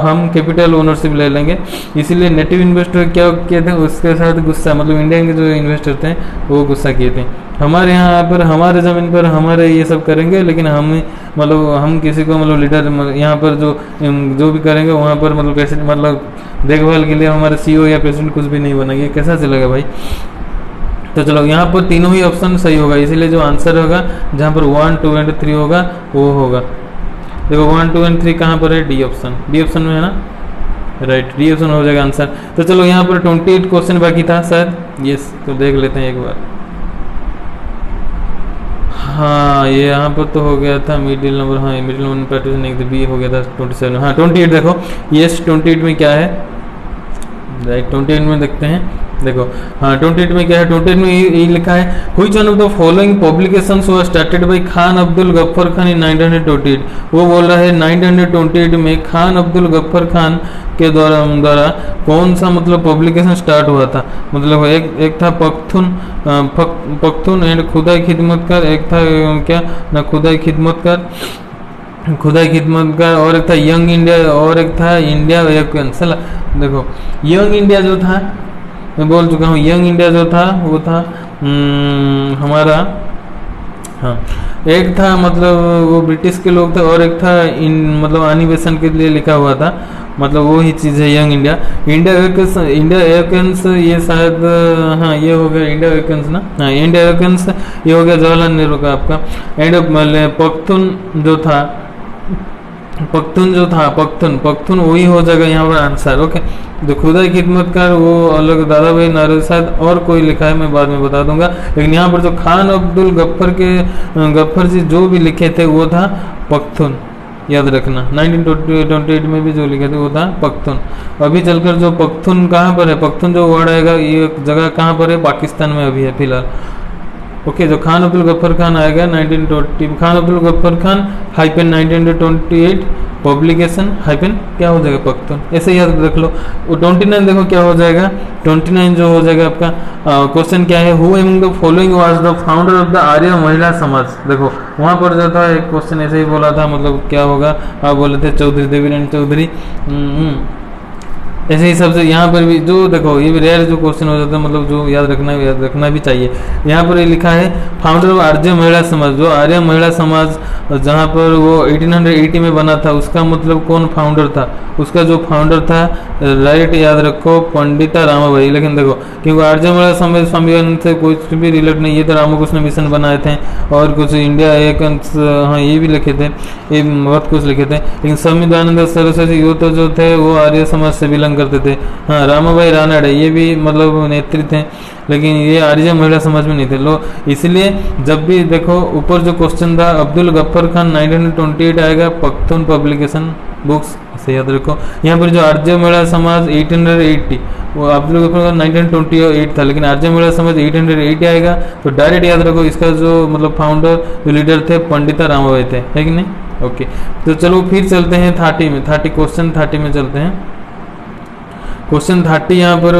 हम कैपिटल ओनरशिप ले लेंगे। इसीलिए नेटिव इन्वेस्टर क्या किए थे, उसके साथ गुस्सा, मतलब इंडिया के जो इन्वेस्टर थे वो गुस्सा किए थे, हमारे यहाँ पर हमारे ज़मीन पर हमारे ये सब करेंगे, लेकिन हम मतलब हम किसी को मतलब लीडर यहाँ पर जो भी करेंगे वहाँ पर मतलब कैसे मतलब देखभाल के लिए हमारे सीईओ या प्रेसिडेंट कुछ भी नहीं बनेंगे, कैसा चलेगा भाई। तो चलो यहाँ पर तीनों ही ऑप्शन सही होगा, इसीलिए जो आंसर होगा जहाँ पर 1, 2 एंड 3 होगा वो होगा। देखो 1, 2 एंड 3 कहाँ पर है, डी ऑप्शन, डी ऑप्शन में है ना, राइट डी ऑप्शन हो जाएगा आंसर। तो चलो यहाँ पर 28 क्वेश्चन बाकी था शायद, यस तो देख लेते हैं एक बार। हाँ ये यहाँ पर तो हो गया था मिडिल नंबर, हाँ मिडिल नंबर पार्टीशन नहीं बी हो गया था 27। हाँ 28 देखो, यस 28 में क्या है, राइट 28 में देखते हैं। देखो हाँ 28 में क्या है, 28 में ये लिखा है which one of the following publications was started by Khan Abdul Ghaffar Khan in 928। वो बोल रहा है 928 में खान अब्दुल गफ्फर खान के द्वारा कौन सा मतलब पब्लिकेशन स्टार्ट हुआ था। मतलब एक था पख्तून एंड खुदाई खिदमतकार, एक था क्या ना खुदाई खिदमतकार, और एक था यंग इंडिया, और एक था इंडिया कैंसल। देखो यंग इंडिया जो था मैं बोल चुका हूँ, यंग इंडिया जो था वो था हमारा, हाँ एक था मतलब वो ब्रिटिश के लोग थे, और एक था मतलब अनिवेशन के लिए लिखा हुआ था, मतलब वो ही चीज़ है यंग इंडिया। इंडिया एयरकेंस ये शायद, हाँ ये हो गया इंडिया एयरकेंस ना, हाँ इंडिया एयरकेंस ये हो गया जवाहरलाल नेहरू का आपका। एंड पख्तून वही हो जाएगा यहाँ पर आंसर। ओके जो खुदाई खिदमतकार वो अलग दादा भाई नारे शायद और कोई लिखा है, मैं बाद में बता दूंगा। लेकिन यहाँ पर जो खान अब्दुल गफ्फर जी जो भी लिखे थे वो था पख्तून, याद रखना। 1928 में भी जो लिखे थे वो था पख्तून। अभी चलकर जो पख्तून कहाँ पर है, पख्तून जो वर्ड आएगा ये जगह कहाँ पर है, पाकिस्तान में अभी है फिलहाल। ओके जो खान अब्दुल गफ्फर खान आएगा 1920, Khan Abdul Ghaffar Khan hyphen 1928 publication hyphen क्या हो जाएगा पख्तून, ऐसे याद रख लो। 29 देखो क्या हो जाएगा, 29 जो हो जाएगा आपका क्वेश्चन क्या है, who among the following was the founder of the Arya Mahila Samaj. देखो वहाँ पर जो था एक क्वेश्चन ऐसे ही बोला था, मतलब क्या होगा, आप बोले थे चौधरी देवीनंदन चौधरी। ऐसे हिसाब से यहाँ पर भी जो देखो ये भी रेयर जो क्वेश्चन हो जाता है, मतलब जो याद रखना भी चाहिए। यहाँ पर ये लिखा है फाउंडर ऑफ आर्य महिला समाज, जो आर्य महिला समाज जहाँ पर वो 1880 में बना था, उसका मतलब कौन फाउंडर था, उसका जो फाउंडर था राइट याद रखो पंडिता रामाबाई। लेकिन देखो क्योंकि आर्य महिला समाज संविधान से कुछ भी रिलेट नहीं, ये तो रामकृष्ण मिशन बनाए थे और कुछ इंडिया एक हाँ ये भी लिखे थे, ये बहुत कुछ लिखे थे। लेकिन संविधान सरस्वती यो तो जो थे वो आर्य समाज से बिलोंग करते थे। हाँ रामाबाई रानडे ये भी मतलब नेत्री थे, लेकिन ये आर्य महिला समाज में नहीं थे लो। इसलिए जब भी देखो ऊपर जो क्वेश्चन था अब्दुल गफ्फर खान 1928 आएगा, पख्तून पब्लिकेशन बुक्स से याद रखो। यहाँ पर जो आर्य महिला समाज 1880 वो अब्दुल गफ्फर खान 1928 था, लेकिन आर्य महिला समाज 880 आएगा। तो डायरेक्ट याद रखो इसका जो मतलब फाउंडर जो लीडर थे पंडिता रामाबाई थे, है कि नहीं। ओके तो चलो फिर चलते हैं 30 में, 30 क्वेश्चन 30 में चलते हैं। क्वेश्चन 30 यहाँ पर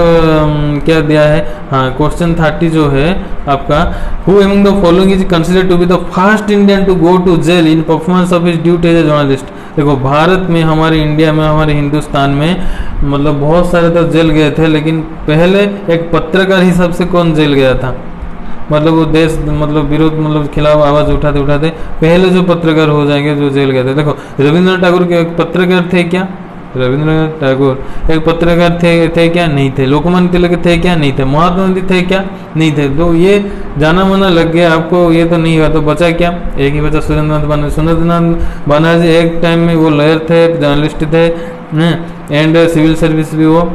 क्या दिया है, हाँ क्वेश्चन 30 जो है आपका, who among the following is considered to be the first Indian to go to jail in performance of his duty as a journalist. देखो भारत में, हमारे इंडिया में, हमारे हिंदुस्तान में मतलब बहुत सारे तो जेल गए थे, लेकिन पहले एक पत्रकार हिसाब से कौन जेल गया था, मतलब वो देश मतलब विरोध मतलब खिलाफ आवाज़ उठाते उठाते पहले जो पत्रकार हो जाएंगे जो जेल गए थे। देखो रविंद्रनाथ टैगोर के एक पत्रकार थे क्या, रविंद्रनाथ टैगोर एक पत्रकार थे क्या, नहीं थे। लोकमान्य तिलक थे क्या, नहीं थे। महात्मा गांधी थे क्या, नहीं थे। तो ये जाना माना लग गया आपको, ये तो नहीं हुआ, तो बचा क्या, एक ही बचा सुरेंद्रनाथ बनर्जी। सुरेंद्रनाथ बनर्जी एक टाइम में वो लॉयर थे, जर्नलिस्ट थे एंड सिविल सर्विस भी वो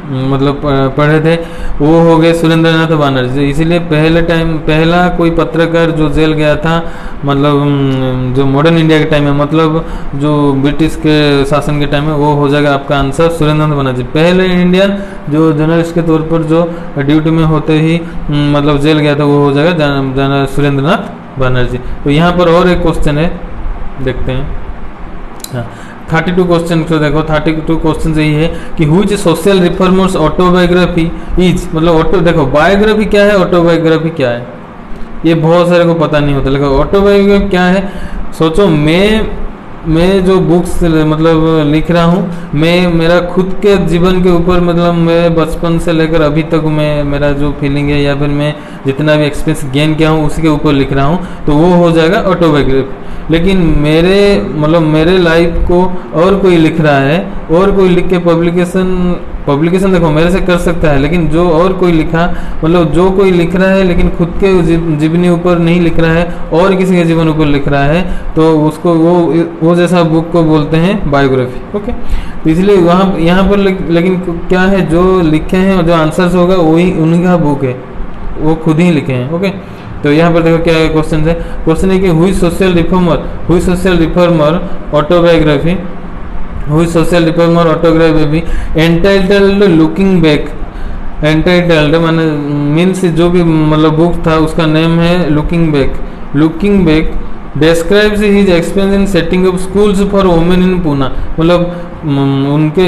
मतलब पढ़े थे, वो हो गए सुरेंद्रनाथ बनर्जी। इसीलिए पहला कोई पत्रकार जो जेल गया था मतलब जो मॉडर्न इंडिया के टाइम में, मतलब जो ब्रिटिश के शासन के टाइम में, वो हो जाएगा आपका आंसर सुरेंद्रनाथ बनर्जी। पहले इंडियन जो जर्नलिस्ट के तौर पर जो ड्यूटी में होते ही मतलब जेल गया था, वो हो जाएगा सुरेंद्रनाथ बनर्जी। तो यहाँ पर और एक क्वेश्चन है, देखते हैं। हाँ 32 क्वेश्चन को देखो, 32 क्वेश्चन यही है कि which social reformers autobiography is, मतलब ऑटो देखो बायोग्राफी क्या है, ऑटोबायोग्राफी क्या है, ये बहुत सारे को पता नहीं होता। लेकिन ऑटोबायोग्राफी क्या है, सोचो मैं जो बुक्स मतलब लिख रहा हूँ, मैं मेरा खुद के जीवन के ऊपर मतलब मैं बचपन से लेकर अभी तक मैं मेरा जो फीलिंग है या फिर मैं जितना भी एक्सपीरियंस गेन किया हूँ उसके ऊपर लिख रहा हूँ, तो वो हो जाएगा ऑटोबायोग्राफी। लेकिन मेरे लाइफ को और कोई लिख रहा है, और कोई लिख के पब्लिकेशन देखो मेरे से कर सकता है, लेकिन जो और कोई लिखा मतलब जो कोई लिख रहा है लेकिन खुद के जीवनी ऊपर नहीं लिख रहा है और किसी के जीवन ऊपर लिख रहा है, तो उसको वो जैसा बुक को बोलते हैं बायोग्राफी। ओके तो इसलिए यहाँ पर लेकिन क्या है, जो लिखे हैं और जो आंसर्स होगा वही उन्हीं का बुक है, वो खुद ही लिखे हैं। ओके तो यहाँ पर देखो क्या क्वेश्चन है, क्वेश्चन है कि हुई सोशल रिफॉर्मर ऑटोबायोग्राफी, हुई social reformer autobiography entitled looking back, entitled माने मीन्स जो भी मतलब बुक था उसका नेम है looking back describes his experience in setting up schools for women in Poona. मतलब उनके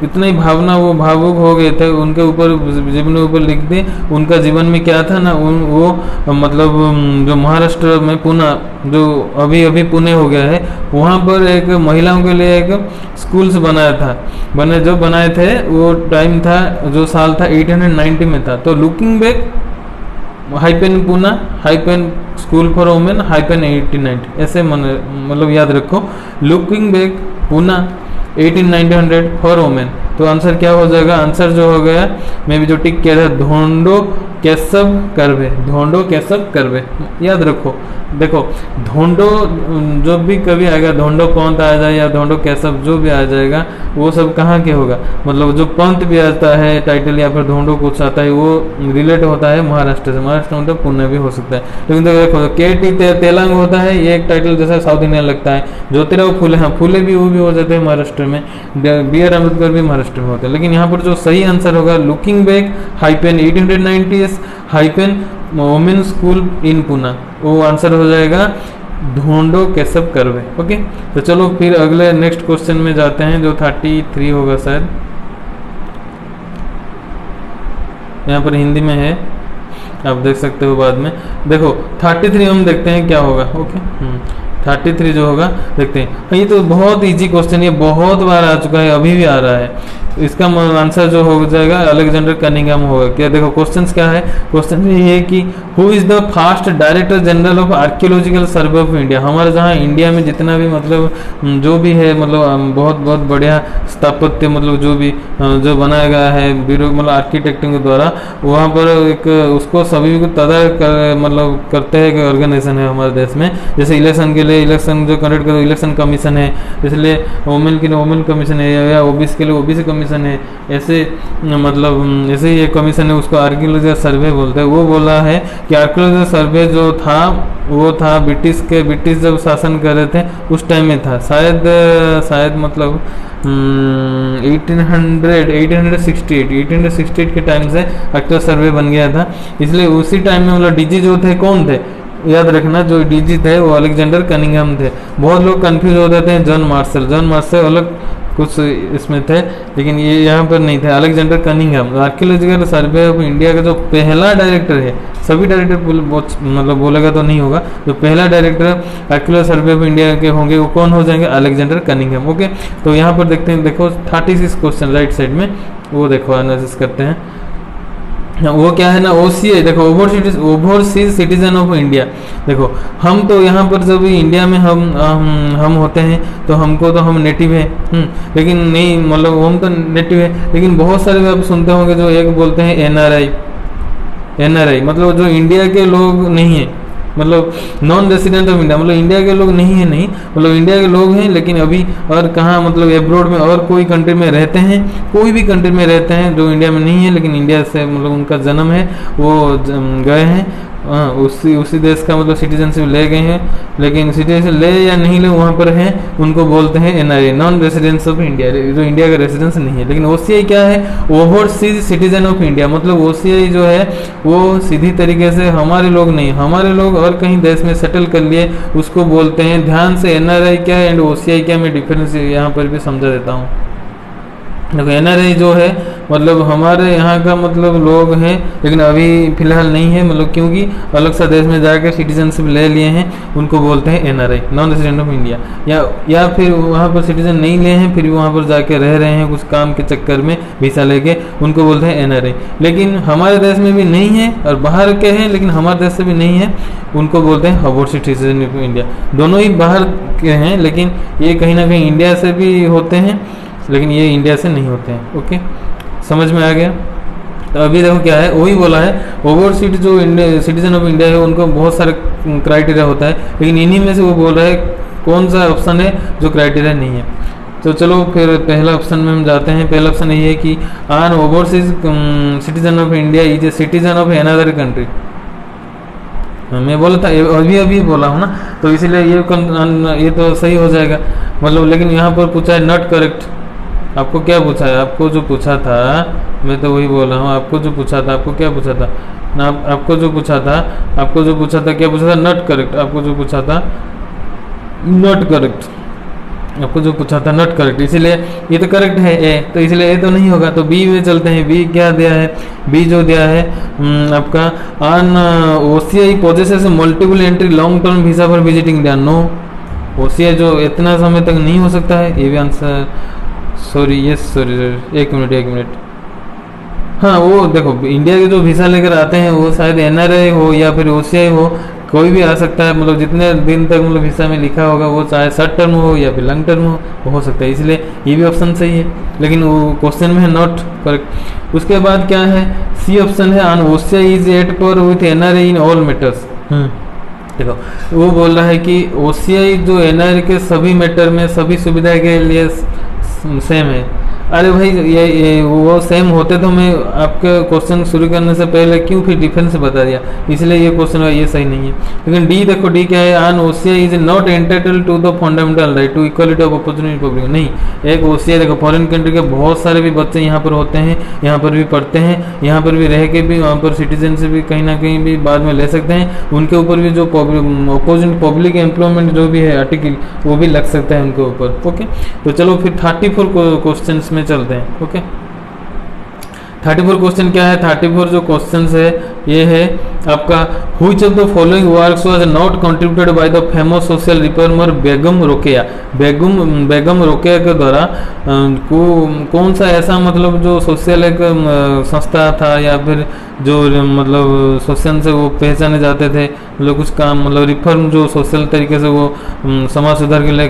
इतना ही भावना वो भावुक हो गए थे, उनके ऊपर जीवन ऊपर लिख दे उनका जीवन में क्या था ना, वो मतलब जो महाराष्ट्र में पूना जो अभी पुणे हो गया है, वहाँ पर एक महिलाओं के लिए एक स्कूल्स बनाया था, जो बनाए थे वो टाइम था जो साल था 1890 में था। तो looking back hyphen Poona hyphen school for women hyphen 1890 ऐसे मतलब याद रखो, looking back Poona 1800 for women. तो आंसर क्या हो जाएगा, आंसर जो हो गया मैं भी जो टिक किया था धोंडो केशव करवे याद रखो। देखो धोंडो जो भी कभी आएगा, धोंडो पंत आ जाए या धोंडो केशव जो भी आ जाएगा वो सब कहाँ के होगा, मतलब जो पंत भी आता है टाइटल या फिर धोंडो कुछ आता है वो रिलेट होता है महाराष्ट्र से, महाराष्ट्र मतलब पुणे भी हो सकता है। लेकिन देखो केटी तेलंग होता है, ये एक टाइटल जैसा साउथ इंडियन लगता है। ज्योतिराव फुले, हाँ फुले भी वो भी हो जाते हैं महाराष्ट्र में, BR अम्बेडकर भी महाराष्ट्र में होते हैं। लेकिन यहाँ पर जो सही आंसर होगा looking back hyphen 1890 hyphen women school इन पूना, वो आंसर हो जाएगा धोंडो केशव करवे। ओके तो चलो फिर अगले नेक्स्ट क्वेश्चन में जाते हैं जो 33 होगा शायद, यहाँ पर हिंदी में है आप देख सकते हो बाद में। देखो 33 हम देखते हैं क्या होगा। ओके 33 जो होगा देखते हैं। ये तो बहुत इजी क्वेश्चन, ये बहुत बार आ चुका है, अभी भी आ रहा है। इसका आंसर जो हो जाएगा अलेक्जेंडर कनिंघम होगा। क्या देखो क्वेश्चंस क्या है, क्वेश्चन ये है कि who is the first director general of archaeological survey of India. हमारे जहाँ इंडिया में जितना भी मतलब जो भी है मतलब बहुत बहुत बढ़िया स्थापत्य मतलब जो भी जो बनाया गया है ब्यूरो मतलब आर्किटेक्टों के द्वारा, वहाँ पर एक उसको सभी को तदारक मतलब करते हैं एक ऑर्गेनाइजेशन है हमारे देश में। जैसे इलेक्शन के लिए इलेक्शन जो कंडक्ट करे इलेक्शन कमीशन है, इसलिए वुमेन के लिए वुमेन कमीशन है, या ओबीसी के लिए ओबीसी कमीशन है। ऐसे मतलब ऐसे ही एक कमीशन है उसको आर्कियोलॉजिकल सर्वे बोलते हैं। वो बोला है कि आर्कियोलॉजिकल सर्वे जो था वो था ब्रिटिश जब शासन कर रहे थे उस टाइम में था, शायद मतलब 1868 के टाइम से आर्कियोलॉजिकल सर्वे बन गया था। इसलिए उसी टाइम में मतलब डीजी जो थे कौन थे, याद रखना जो डीजी थे वो अलेक्जेंडर कनिंघम थे। बहुत लोग कंफ्यूज हो जाते हैं, जॉन मार्शल अलग कुछ इसमें थे, लेकिन ये यहाँ पर नहीं थे। Alexander Cunningham archaeological survey of India का जो पहला डायरेक्टर है, सभी डायरेक्टर मतलब बोलेगा तो नहीं होगा, जो पहला director archaeological survey of India के होंगे वो कौन हो जाएंगे, अलेक्जेंडर कनिंघम। ओके, तो यहाँ पर देखते हैं, देखो 36 क्वेश्चन राइट साइड में, वो देखो एनालिसिस करते हैं। वो क्या है ना, ओसीआई देखो, ओवरसीज सिटीजन ऑफ इंडिया। देखो हम तो यहाँ पर जब इंडिया में हम होते हैं तो हमको तो हम नेटिव है, लेकिन नहीं मतलब हम तो नेटिव है, लेकिन बहुत सारे आप सुनते होंगे जो एक बोलते हैं एनआरआई मतलब जो इंडिया के लोग नहीं है, मतलब नॉन रेसिडेंट ऑफ इंडिया, मतलब इंडिया के लोग नहीं है, नहीं मतलब इंडिया के लोग हैं लेकिन अभी और कहाँ मतलब एब्रोड में और कोई कंट्री में रहते हैं, कोई भी कंट्री में रहते हैं जो इंडिया में नहीं है लेकिन इंडिया से मतलब उनका जन्म है, वो गए हैं उसी देश का मतलब सिटीजनशिप ले गए हैं, लेकिन सिटीजनशिप ले या नहीं ले वहाँ पर हैं, उनको बोलते हैं NRI, non residence of India, जो इंडिया का रेसिडेंस नहीं है। लेकिन ओसीआई क्या है, ओवरसीज सिटीजन ऑफ इंडिया, मतलब ओसीआई जो है वो सीधी तरीके से हमारे लोग नहीं, हमारे लोग और कहीं देश में सेटल कर लिए उसको बोलते हैं। ध्यान से एनआरआई क्या है एंड ओसीआई क्या, मैं डिफरेंस यहाँ पर भी समझा देता हूँ। देखो एनआरआई जो है मतलब हमारे यहाँ का मतलब लोग हैं लेकिन अभी फिलहाल नहीं है, मतलब क्योंकि अलग सा देश में जाकर सिटीजनशिप ले लिए हैं, उनको बोलते हैं NRI, non resident of India. या फिर वहाँ पर सिटीजन नहीं लिए हैं फिर भी वहाँ पर जाके रह रहे हैं कुछ काम के चक्कर में वीसा लेके, उनको बोलते हैं एनआरआई। लेकिन हमारे देश में भी नहीं है और बाहर के हैं लेकिन हमारे देश से भी नहीं है, उनको बोलते हैं ओवरसीज सिटीजन ऑफ इंडिया। दोनों ही बाहर के हैं लेकिन ये कहीं ना कहीं इंडिया से भी होते हैं लेकिन ये इंडिया से नहीं होते हैं। ओके, समझ में आ गया। तो अभी देखो क्या है, वही बोला है ओवरसीज जो सिटीजन ऑफ इंडिया है उनको बहुत सारे क्राइटेरिया होता है, लेकिन इन्हीं में से वो बोल रहा है कौन सा ऑप्शन है जो क्राइटेरिया नहीं है। तो चलो फिर पहला ऑप्शन में हम जाते हैं। पहला ऑप्शन ये है कि आन overseas citizen of India is a citizen of another country. मैं बोला था अभी बोला हूँ ना, तो इसीलिए ये तो सही हो जाएगा मतलब। लेकिन यहाँ पर पूछा है नॉट करेक्ट। आपको क्या पूछा है, आपको जो पूछा था, मैं तो वही बोल रहा हूँ, आपको जो पूछा था, आपको क्या पूछा था ना, आपको जो पूछा था क्या पूछा था, नॉट करेक्ट। आपको जो पूछा था नॉट करेक्ट, आपको जो पूछा था नॉट करेक्ट, इसीलिए ये तो करेक्ट है ए, तो इसलिए ए तो नहीं होगा। तो बी में चलते हैं। बी क्या दिया है, बी जो दिया है आपका on OCI possesses multiple entry long term visa for visiting India. No, OCI जो इतना समय तक नहीं हो सकता है, ये भी आंसर सॉरी एक मिनट। हाँ वो देखो इंडिया के जो वीज़ा लेकर आते हैं वो शायद एनआरआई हो या फिर ओसीआई हो, कोई भी आ सकता है, मतलब जितने दिन तक मतलब वीज़ा में लिखा होगा वो चाहे शॉर्ट टर्म हो या फिर लॉन्ग टर्म हो सकता है, इसलिए ये भी ऑप्शन सही है। लेकिन वो क्वेश्चन में है नॉट करेक्ट। उसके बाद क्या है, सी ऑप्शन है ऑन ओसीआई इज एट पर with NRI in all matters. देखो वो बोल रहा है कि ओसीआई जो एनआरआई के सभी मैटर में सभी सुविधा के लिए सेम है। अरे भाई ये वो सेम होते तो मैं आपके क्वेश्चन शुरू करने से पहले क्यों फिर डिफरेंस बता दिया, इसलिए ये क्वेश्चन ये सही नहीं है। लेकिन डी देखो, डी क्या है, on OCI is not entitled to the fundamental right to equality of opportunity public. नहीं, एक ओसीआई देखो फॉरेन कंट्री के बहुत सारे भी बच्चे यहाँ पर होते हैं, यहाँ पर भी पढ़ते हैं, यहाँ पर भी रह के भी वहाँ पर सिटीजन से भी कहीं ना कहीं भी बाद में ले सकते हैं। उनके ऊपर भी जो अपोजिट पब्लिक एम्प्लॉयमेंट जो भी है आर्टिकल वो भी लग सकता है उनके ऊपर। ओके, तो चलो फिर 34 क्वेश्चन में चलते हैं। ओके, 34 क्वेश्चन क्या है, 34 जो क्वेश्चन है ये है आपका, which of the following works was not contributed by the famous social reformer Begum Rokeya. Begum Rokeya के द्वारा कौन सा ऐसा मतलब जो सोशल एक संस्था था या फिर जो मतलब सोशल से वो पहचाने जाते थे, मतलब कुछ काम मतलब रिफॉर्म जो सोशल तरीके से वो समाज सुधार के लिए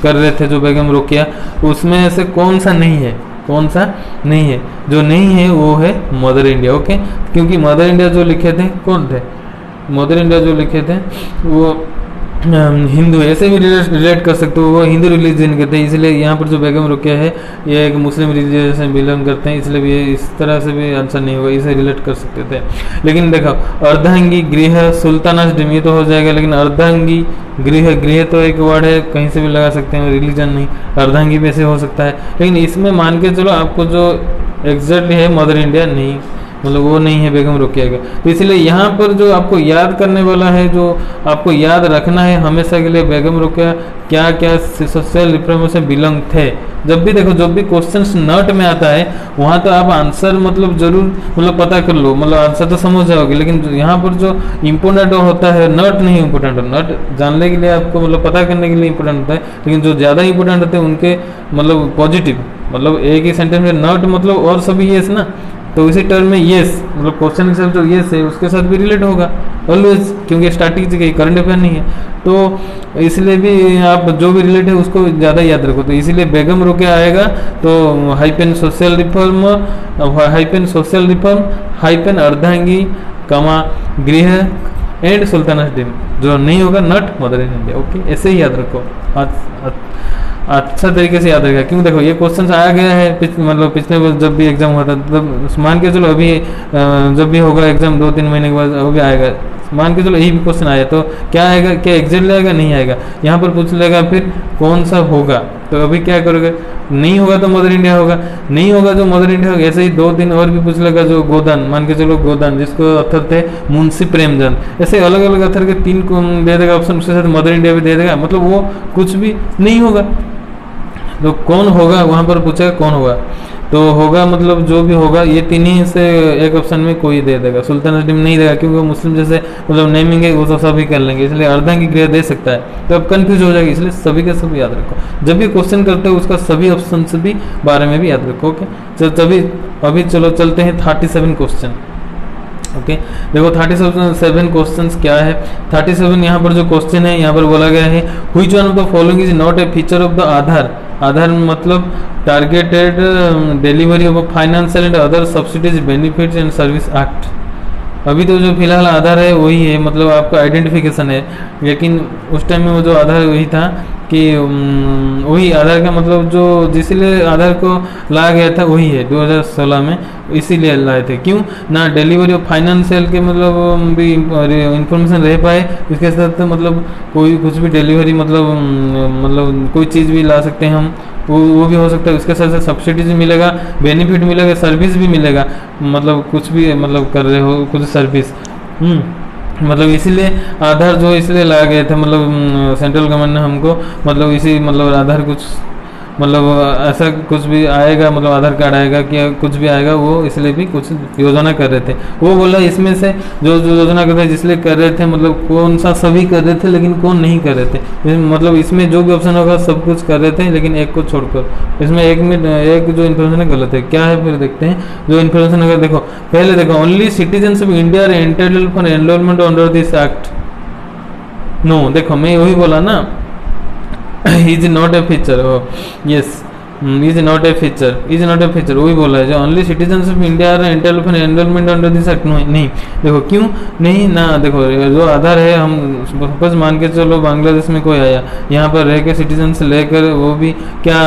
कर रहे थे जो बेगम रोकेया, उसमें ऐसे कौन सा नहीं है, कौन सा नहीं है, जो नहीं है वो है मदर इंडिया। ओके, क्योंकि मदर इंडिया जो लिखे थे कौन थे, मदर इंडिया जो लिखे थे वो हिंदू, ऐसे भी रिलेट कर सकते हो, वो हिंदू रिलीजन के थे, इसलिए यहाँ पर जो बेगम रुकिया है ये एक मुस्लिम रिलीजन से बिलोंग करते हैं, इसलिए भी ये इस तरह से भी आंसर नहीं होगा, इसे रिलेट कर सकते थे। लेकिन देखो अर्धांगी गृह सुल्ताना ये तो हो जाएगा, लेकिन अर्धांगी गृह तो एक वर्ड है, कहीं से भी लगा सकते हैं, रिलीजन नहीं, अर्धांगी भी ऐसे हो सकता है, लेकिन इसमें मान के चलो आपको जो एग्जैक्टली है मदर इंडिया नहीं, मतलब वो नहीं है बेगम रोकेया का। तो इसलिए यहाँ पर जो आपको याद करने वाला है, जो आपको याद रखना है हमेशा के लिए, बेगम रोकेया क्या क्या सोशल रिफॉर्म से बिलोंग थे। जब भी देखो, जब भी क्वेश्चंस नट में आता है वहाँ तो आप आंसर मतलब जरूर मतलब पता कर लो, मतलब आंसर तो समझ जाओगे, लेकिन यहाँ पर जो इम्पोर्टेंट होता है नट नहीं इम्पोर्टेंट, नट जानने के लिए आपको मतलब पता करने के लिए इम्पोर्टेंट होता है, लेकिन जो ज़्यादा इंपॉर्टेंट होते हैं उनके मतलब पॉजिटिव, मतलब एक ही सेंटेंस में नट मतलब और सभी येस ना, तो इसी टर्म में येस मतलब क्वेश्चन के साथ जो येस है उसके साथ भी रिलेट होगा ऑलवेज, क्योंकि स्टैटिक जगह करंट अफेयर नहीं है, तो इसलिए भी आप जो भी रिलेट है उसको ज़्यादा याद रखो। तो इसीलिए बेगम रोकेया आएगा, तो हाइपेन सोशल रिफॉर्म हाइपेन अर्धांगी कमा गृह एंड सुल्ताना डिम, जो नहीं होगा नट मदर इन इंडिया। ओके, ऐसे ही याद रखो, अच्छा तरीके से याद रहेगा। क्यों देखो ये क्वेश्चन आया गया है मतलब पिछले जब भी एग्जाम हुआ था, तब मान के चलो अभी जब भी होगा एग्जाम 2-3 महीने के बाद वो भी आएगा, मान के चलो यही भी क्वेश्चन आया तो क्या आएगा, क्या एग्जैक्ट आएगा, नहीं आएगा, यहाँ पर पूछ लेगा फिर कौन सा होगा, तो अभी क्या करोगे, नहीं होगा तो मदर इंडिया होगा, नहीं होगा तो मदर इंडिया होगा। ऐसे ही 2-3 और भी पूछ लेगा, जो गोदान, मान के चलो गोदान जिसको अथर थे मुंशी प्रेमचंद, ऐसे अलग अलग अथर के 3 को दे देगा ऑप्शन, उसके साथ मदर इंडिया भी दे देगा, मतलब वो कुछ भी नहीं होगा। तो कौन होगा वहाँ पर पूछेगा कौन होगा, तो होगा मतलब जो भी होगा ये 3 ही से एक ऑप्शन में कोई दे देगा, सुल्तान डिम नहीं देगा क्योंकि वो मुस्लिम जैसे मतलब नेमिंग है वो तो सभी कर लेंगे, इसलिए अर्धांगी गृह दे सकता है, तो अब कंफ्यूज हो जाएगी, इसलिए सभी के सब याद रखो, जब भी क्वेश्चन करते हो उसका सभी ऑप्शन से भी बारे में भी याद रखो। ओके, चलो तभी अभी चलो चलते हैं 37 क्वेश्चन। ओके देखो 37 क्वेश्चंस क्या है, 37 यहाँ पर जो क्वेश्चन है यहाँ पर बोला गया है, which one of the following is not a feature of the Aadhaar. Aadhaar मतलब targeted delivery of financial and other subsidies benefits and service act. अभी तो जो फिलहाल आधार है वही है, मतलब आपका आइडेंटिफिकेशन है, लेकिन उस टाइम में वो जो आधार वही था कि वही आधार का मतलब जो जिसलिए आधार को लाया गया था वही है 2016 में, इसीलिए लाए थे। क्यों ना डिलीवरी ऑफ फाइनेंशियल के मतलब भी इंफॉर्मेशन रह पाए, इसके साथ मतलब कोई कुछ भी डिलीवरी मतलब कोई चीज़ भी ला सकते हैं हम, वो भी हो सकता है, उसके साथ साथ सब्सिडीज मिलेगा, बेनिफिट मिलेगा, सर्विस भी मिलेगा, मतलब कुछ भी मतलब कर रहे हो कुछ सर्विस मतलब इसीलिए आधार जो इसलिए लाया गया था, मतलब सेंट्रल गवर्नमेंट ने हमको मतलब इसी मतलब आधार कुछ मतलब ऐसा कुछ भी आएगा, मतलब आधार कार्ड आएगा कि कुछ भी आएगा, वो इसलिए भी कुछ योजना कर रहे थे। वो बोला इसमें से जो योजना कर रहे थे जिसलिए कर रहे थे, मतलब कौन सा सभी कर रहे थे लेकिन कौन नहीं कर रहे थे, मतलब इसमें जो भी ऑप्शन होगा सब कुछ कर रहे थे लेकिन एक को छोड़कर, इसमें एक जो इन्फॉर्मेशन है गलत है। क्या है फिर देखते हैं जो इन्फॉर्मेशन अगर देखो, पहले देखो only citizens of India are entitled for enrollment under this act. No देखो मैं वही बोला ना, is not a feature, oh yes, is not a feature वही बोला है, जो only citizens of India are entitled for enrollment under this act. नहीं देखो क्यों नहीं ना, देखो जो आधार है हम सपोज मान के चलो बांग्लादेश में कोई आया, यहाँ पर रह के सिटीजन से लेकर वो भी क्या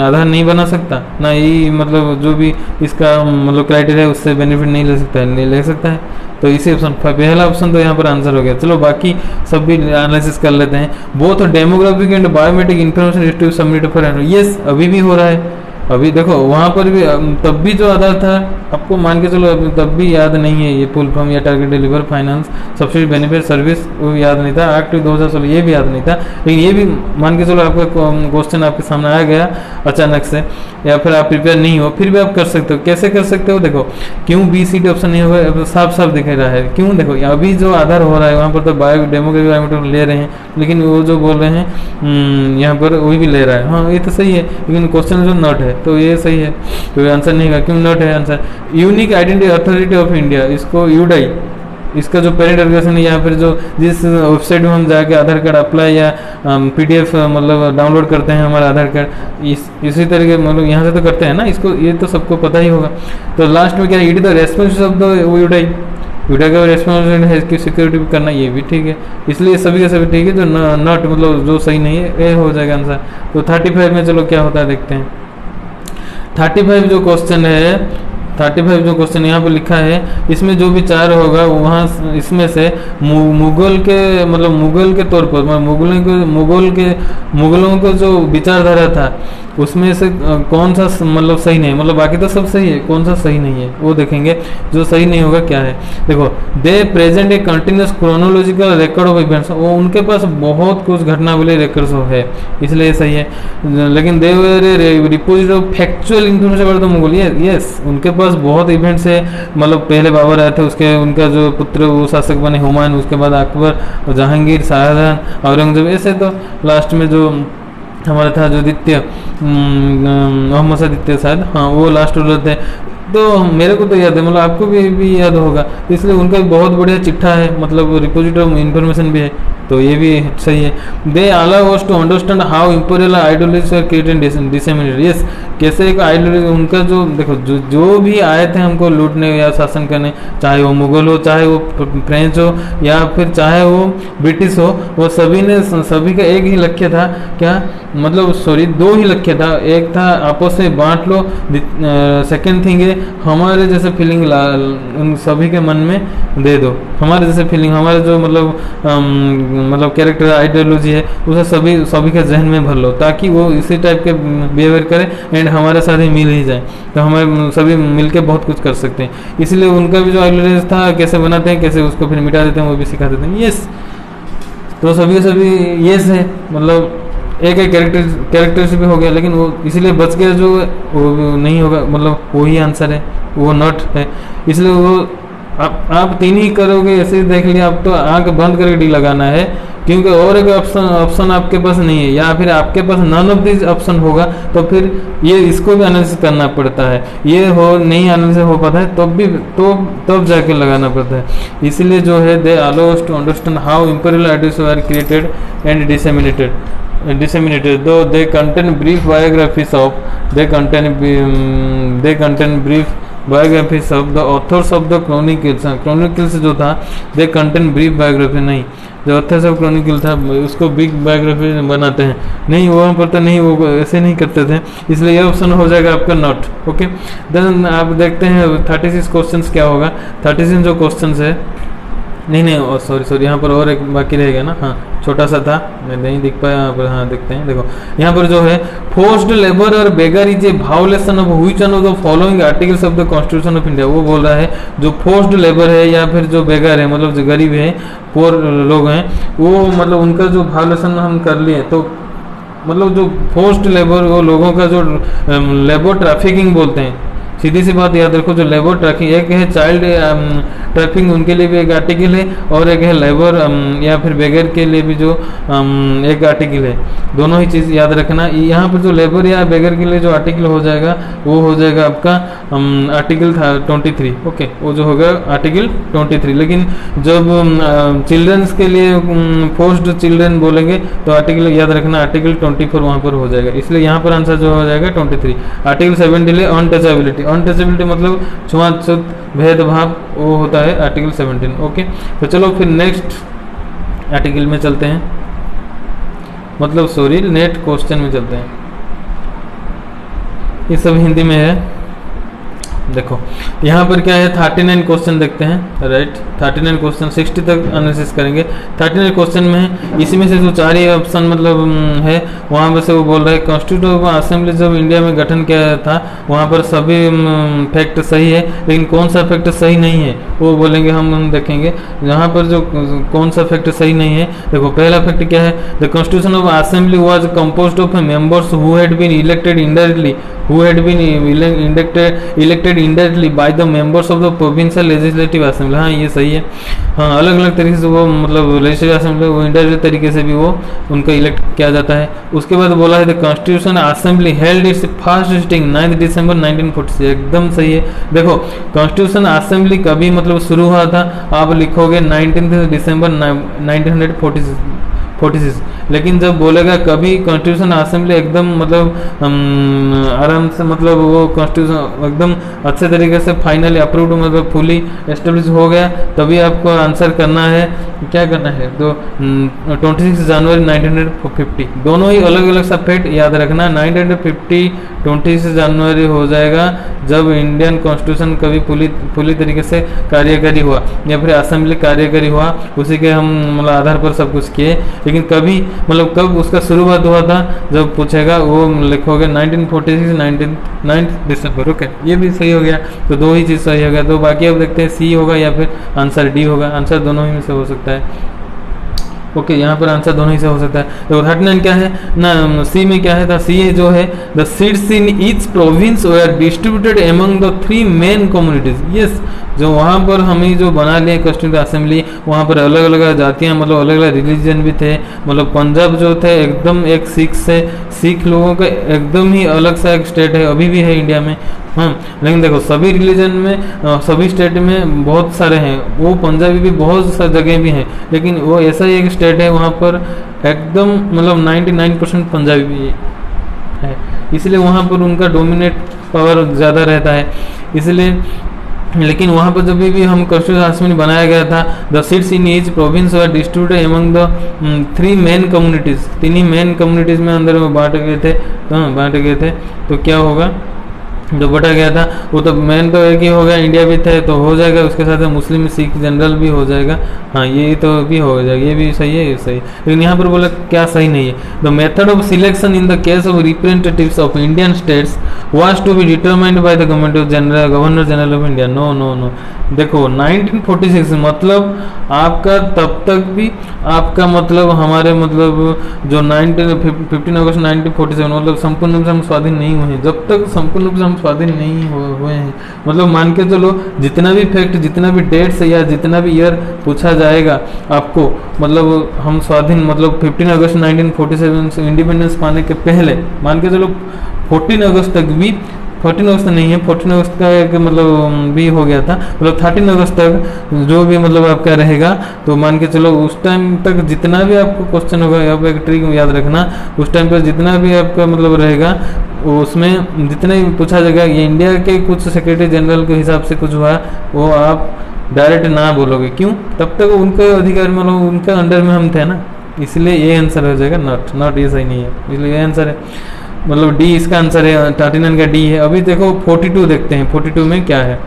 आधार नहीं बना सकता ना, ये मतलब जो भी इसका मतलब क्राइटेरिया है उससे बेनिफिट नहीं ले सकता है, नहीं ले सकता है, तो इसी ऑप्शन पहला ऑप्शन तो यहाँ पर आंसर हो गया। चलो बाकी सब भी एनालिसिस कर लेते हैं। Both demographic and biometric information submit for, yes अभी भी हो रहा है, अभी देखो वहाँ पर भी तब भी जो आधार था, आपको मान के चलो अभी तब भी याद नहीं है ये फुल फॉर्म या target deliver finance subsidy benefit service, वो याद नहीं था। एक्ट 2016 ये भी याद नहीं था, लेकिन ये भी मान के चलो आपका क्वेश्चन आपके सामने आ गया अचानक से, या फिर आप प्रिपेयर नहीं हो, फिर भी आप कर सकते हो। कैसे कर सकते हो? देखो क्यों बी सी डी ऑप्शन नहीं होगा, साफ साफ दिख रहा है। क्यों? देखो अभी जो आधार हो रहा है वहाँ पर तो बायो डेमो के बायोमीटर ले रहे हैं, लेकिन वो जो बोल रहे हैं यहाँ पर वही भी ले रहा है। हाँ ये तो सही है, लेकिन क्वेश्चन जो नॉट है तो ये सही है, तो आंसर नहीं है। क्यों नॉट है answer? Unique identity authority of India, इसको यूडाई, इसका जो पेरेंट ऑर्गेनाइजेशन है, यहाँ पर जो जिस वेबसाइट में हम जाके आधार कार्ड अप्लाई या पीडीएफ मतलब डाउनलोड करते हैं हमारा आधार कार्ड, इसी तरीके मतलब यहाँ से तो करते हैं ना, इसको ये तो सबको पता ही होगा। तो लास्ट में क्या, it the responsibility of the UIDAI, UIDAI का रेस्पॉन्सिबिलिटी है कि सिक्योरिटी करना, ये भी ठीक है। इसलिए सभी के सभी ठीक है, जो नॉट मतलब जो सही नहीं है ये हो जाएगा आंसर। तो 35 में चलो क्या होता है देखते हैं। 35 जो क्वेश्चन है, 35 जो क्वेश्चन यहाँ पे लिखा है, इसमें जो भी 4 होगा वहाँ इसमें से मुगल के मतलब मुगल के तौर पर मुगलों को जो विचारधारा था उसमें से कौन सा मतलब सही नहीं, मतलब बाकी तो सब सही है, कौन सा सही नहीं है वो देखेंगे। जो सही नहीं होगा क्या है, देखो दे present a continuous chronological record of events, वो उनके पास बहुत कुछ घटनावली रिकॉर्ड्स है, इसलिए सही है। लेकिन they were repository of factual information about the Mughal, yes उनके पास बहुत इवेंट्स है, मतलब पहले बाबर आए थे, उसके उनका जो पुत्र वो शासक बने हुमायूं, उसके बाद अकबर, जहांगीर, शाहजहां, औरंगजेब, ऐसे तो लास्ट में जो हमारा था जो द्वितीय मोहम्मद शाह द्वितीय शायद, हाँ वो लास्ट रूलर थे। तो मेरे को तो याद है, मतलब आपको भी याद होगा, इसलिए उनका भी बहुत बढ़िया चिट्ठा है, मतलब रिपोजिटरी ऑफ इंफॉर्मेशन भी है, तो ये भी सही है। They allow us to understand how imperial ideologies are created and disseminated, yes कैसे एक आइडियोलॉजी उनका जो देखो जो भी आए थे हमको लूटने या शासन करने, चाहे वो मुगल हो, चाहे वो फ्रेंच हो, या फिर चाहे वो ब्रिटिश हो, वो सभी का एक ही लक्ष्य था, क्या मतलब सॉरी 2 ही लक्ष्य था। एक था आपस में बांट लो, सेकेंड थिंग है हमारे जैसे फीलिंग उन सभी के मन में दे दो, हमारे जैसे फीलिंग, हमारे जो मतलब कैरेक्टर आइडियोलॉजी है उसे सभी के जहन में भर लो, ताकि वो इसी टाइप के बिहेवियर करें एंड हमारे साथ ही मिल ही जाए, तो हमें सभी मिलके बहुत कुछ कर सकते हैं। इसलिए उनका भी जो आइडियोलॉजी था, कैसे बनाते हैं, कैसे उसको फिर मिटा देते हैं, वो भी सिखा देते हैं। यस तो सभी यस है, मतलब एक कैरेक्टरिस्टिक भी हो गया, लेकिन वो इसलिए बच गया जो वो नहीं होगा, मतलब वही आंसर है, वो नॉट है, इसलिए वो आप 3 ही करोगे, ऐसे ही देख लिया, आप तो आंख बंद करके डी लगाना है, क्योंकि और एक ऑप्शन आपके पास नहीं है, या फिर आपके पास नन ऑफ दिस ऑप्शन होगा तो फिर ये इसको भी एनालिसिस करना पड़ता है, ये हो नहीं एनालिसिस हो पाता है तब जाके लगाना पड़ता है। इसलिए जो है they allow us to understand how imperial ideas are created and disseminated though they contain brief biographies of the authors of the chronicles जो था they contain brief biography, नहीं जो ऑथर्स ऑफ क्रॉनिकल था उसको बिग बायोग्राफी बनाते हैं, नहीं वहाँ पर तो नहीं, वो ऐसे नहीं करते थे, इसलिए ये ऑप्शन हो जाएगा आपका नॉट। ओके देन आप देखते हैं 36 क्वेश्चंस क्या होगा। 36 जो क्वेश्चंस है, नहीं सॉरी यहाँ पर और एक बाकी रहेगा ना, हाँ छोटा सा था नहीं दिख पाया यहाँ पर, हाँ देखते हैं। देखो यहाँ पर जो है फोर्स्ड लेबर और begar is a violation of which one of the following articles of the constitution of India, वो बोल रहा है जो फोर्स्ड लेबर है या फिर जो बेगर है, मतलब जो गरीब है, पोर लोग हैं, वो मतलब उनका जो वायोलेशन हम कर लिए, तो मतलब जो फोर्स्ड लेबर वो लोगों का जो लेबर ट्रैफिकिंग बोलते हैं, सीधी सी बात याद रखो, जो लेबर ट्रैफिकिंग, एक है चाइल्ड ट्रैफिकिंग, उनके लिए भी एक आर्टिकल है, और एक है लेबर या फिर बेगर के लिए भी जो एक आर्टिकल है, दोनों ही चीज़ याद रखना। यहाँ पर जो लेबर या बेगर के लिए जो आर्टिकल हो जाएगा वो हो जाएगा आपका आर्टिकल 23, ओके वो जो होगा आर्टिकल 23। लेकिन जब चिल्ड्रंस के लिए फोर्स्ड चिल्ड्रन बोलेंगे तो आर्टिकल याद रखना आर्टिकल 24 वहाँ पर हो जाएगा, इसलिए यहाँ पर आंसर जो हो जाएगा 23। आर्टिकल 17 अनटचेबिलिटी मतलब छुआछूत भेदभाव, वो होता है आर्टिकल 17। ओके तो चलो फिर नेक्स्ट आर्टिकल में चलते हैं, मतलब सॉरी नेक्स्ट क्वेश्चन में चलते हैं, ये सब हिंदी में है। देखो यहाँ पर क्या है, 39 क्वेश्चन देखते हैं, राइट। 39 क्वेश्चन, 60 तक एनालिसिस करेंगे। 39 क्वेश्चन में है, इसमें से जो 4 ही ऑप्शन मतलब है, वहाँ पर से वो बोल रहा है कॉन्स्टिट्यूटिव असेंबली जब इंडिया में गठन किया था वहाँ पर सभी फैक्ट सही है, लेकिन कौन सा फैक्ट सही नहीं है वो बोलेंगे, हम देखेंगे यहाँ पर जो कौन सा फैक्ट सही नहीं है। देखो पहला फैक्ट क्या है, the constitution of assembly was composed of members who had been elected indirectly elected indirectly by the members of the provincial legislative assembly। हाँ ये सही है, हाँ अलग अलग तरीके से वो मतलब लेजिस्लेटिव असेंबली वो इनडायरेक्ट तरीके से भी वो उनका इलेक्ट किया जाता है। उसके बाद बोला है the constitution assembly held it's first sitting 9 दिसंबर 1946, एकदम सही है। देखो कॉन्स्टिट्यूशन असेंबली कभी मतलब शुरू हुआ था, आप लिखोगे 19 दिसंबर 1946, लेकिन जब बोलेगा कभी कॉन्स्टिट्यूशन असेंबली एकदम मतलब आराम से मतलब वो कॉन्स्टिट्यूशन एकदम अच्छे तरीके से फाइनली अप्रूव्ड मतलब फुली एस्टेब्लिश हो गया, तभी आपको आंसर करना है, क्या करना है। तो 26 जनवरी 1950, दोनों ही अलग अलग सब फैक्ट याद रखना। 1950 26 जनवरी हो जाएगा जब इंडियन कॉन्स्टिट्यूशन कभी पूरी तरीके से कार्यकारी हुआ या फिर असेंबली कार्यकारी हुआ, उसी के हम मतलब आधार पर सब कुछ किए। लेकिन कभी मतलब कब उसका शुरुआत हुआ था जब पूछेगा वो लिखोगे 1946 9 दिसंबर। ओके ये भी सही हो गया, तो दो ही चीज़ सही हो गया। तो बाकी अब देखते हैं सी होगा या फिर आंसर डी होगा, आंसर दोनों ही में से हो सकता है। ओके यहाँ पर आंसर दोनों ही से हो सकता है। तो 39 क्या है ना, सी में क्या है था, सी जो है the seats in each province were distributed among the 3 main communities. Yes, जो वहाँ पर हमें जो बना लिए कॉन्स्टिट्यूंट असेंबली, वहाँ पर अलग अलग जातियाँ मतलब अलग अलग रिलीजन भी थे। मतलब पंजाब जो थे एकदम एक सिख लोगों का एकदम ही अलग सा एक स्टेट है, अभी भी है इंडिया में। हाँ लेकिन देखो सभी रिलीजन में सभी स्टेट में बहुत सारे हैं, वो पंजाबी भी बहुत सारी जगह भी हैं, लेकिन वो ऐसा ही एक स्टेट है वहाँ पर एकदम मतलब 99% पंजाबी भी है, इसलिए वहाँ पर उनका डोमिनेट पावर ज़्यादा रहता है। इसलिए लेकिन वहाँ पर जब भी हम कॉन्स्टिट्यूशन असेंबली बनाया गया था, the seats in each province were distributed among the 3 main communities, 3 he main communities में अंदर में बांटे गए थे। तो क्या होगा जो बटा गया था वो तो मेन तो एक ही हो गया, इंडिया भी थे तो हो जाएगा, उसके साथ मुस्लिम सिख जनरल भी हो जाएगा। हाँ ये तो भी हो जाएगा, ये भी सही है, ये सही। लेकिन यहाँ पर बोला क्या सही नहीं है, the method of selection in the case of representatives of Indian states was to be determined by the governor general of India. No no no, देखो 1946 मतलब आपका तब तक भी आपका मतलब हमारे मतलब जो 15 अगस्त 1947 मतलब संपूर्ण रूप से हम स्वाधीन नहीं हुए हैं। जब तक संपूर्ण रूप से हम स्वाधीन नहीं हुए हैं मतलब मान के चलो जितना भी फैक्ट, जितना भी डेट्स या जितना भी ईयर पूछा जाएगा आपको, मतलब हम स्वाधीन मतलब 15 अगस्त 1947 से इंडिपेंडेंस पाने के पहले मान के चलो 14 अगस्त तक भी, 14 अगस्त नहीं है, 14 अगस्त का एक मतलब भी हो गया था, मतलब 13 अगस्त तक जो भी मतलब आपका रहेगा, तो मान के चलो उस टाइम तक जितना भी आपको क्वेश्चन होगा, यहाँ पे एक ट्रिक याद रखना, उस टाइम पर जितना भी आपका मतलब रहेगा उसमें जितना भी पूछा जाएगा, ये इंडिया के कुछ सेक्रेटरी जनरल के हिसाब से कुछ हुआ वो आप डायरेक्ट ना बोलोगे, क्यों, तब तक उनके अधिकार मतलब उनके अंडर में हम थे ना, इसलिए ये आंसर हो जाएगा। नॉट ये सही नहीं है, इसलिए ये आंसर है मतलब डी इसका आंसर है, 39 का डी है। अभी देखो 42 देखते हैं, 42 में क्या है।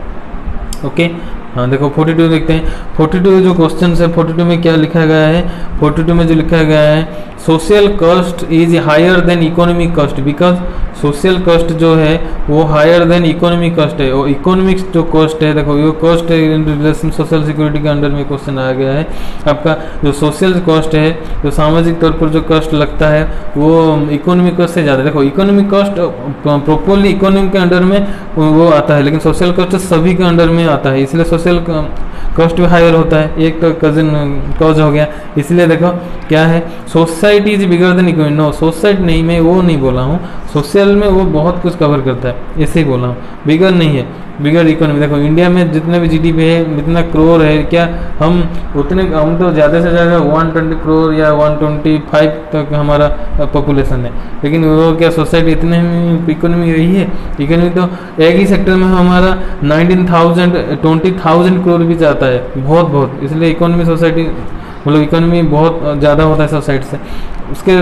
ओके हाँ देखो 42 देखते हैं। 42 जो क्वेश्चन है 42 में क्या लिखा गया है, 42 में जो लिखा गया है social cost is higher than economic cost, because social cost जो है वो हायर देन इकोनॉमिक कॉस्ट है, और इकोनॉमिक जो कॉस्ट है देखो ये cost in relation social security के अंडर में क्वेश्चन आ गया है। आपका जो सोशल कॉस्ट है, जो सामाजिक तौर पर जो कॉस्ट लगता है वो इकोनॉमिक कॉस्ट से ज़्यादा। देखो इकोनॉमिक कॉस्ट प्रॉपरली इकोनॉमिक के अंडर में वो आता है, लेकिन सोशल कॉस्ट सभी के अंडर में आता है, इसलिए सोशल कॉस्ट भी हायर होता है, एक तो कजन कॉज हो गया। इसलिए देखो क्या है, society is bigger than economy. No society नहीं, मैं वो नहीं बोला हूँ, सोशल में वो बहुत कुछ कवर करता है, ऐसे ही बोला हूँ, बिगर नहीं है, बिगर इकोनॉमी। देखो इंडिया में जितने भी जीडीपी है, जितना करोड़ है, क्या हम उतने, हम तो ज़्यादा से ज़्यादा 120 करोड़ या 125 तक हमारा पॉपुलेशन है, लेकिन वो क्या सोसाइटी इतने में इकोनॉमी रही है, इकोनॉमी तो एक ही सेक्टर में हमारा 20,000 करोड़ भी जाता है, बहुत, इसलिए इकोनॉमी सोसाइटी मतलब इकोनॉमी बहुत ज़्यादा होता है सोसाइटी से। उसके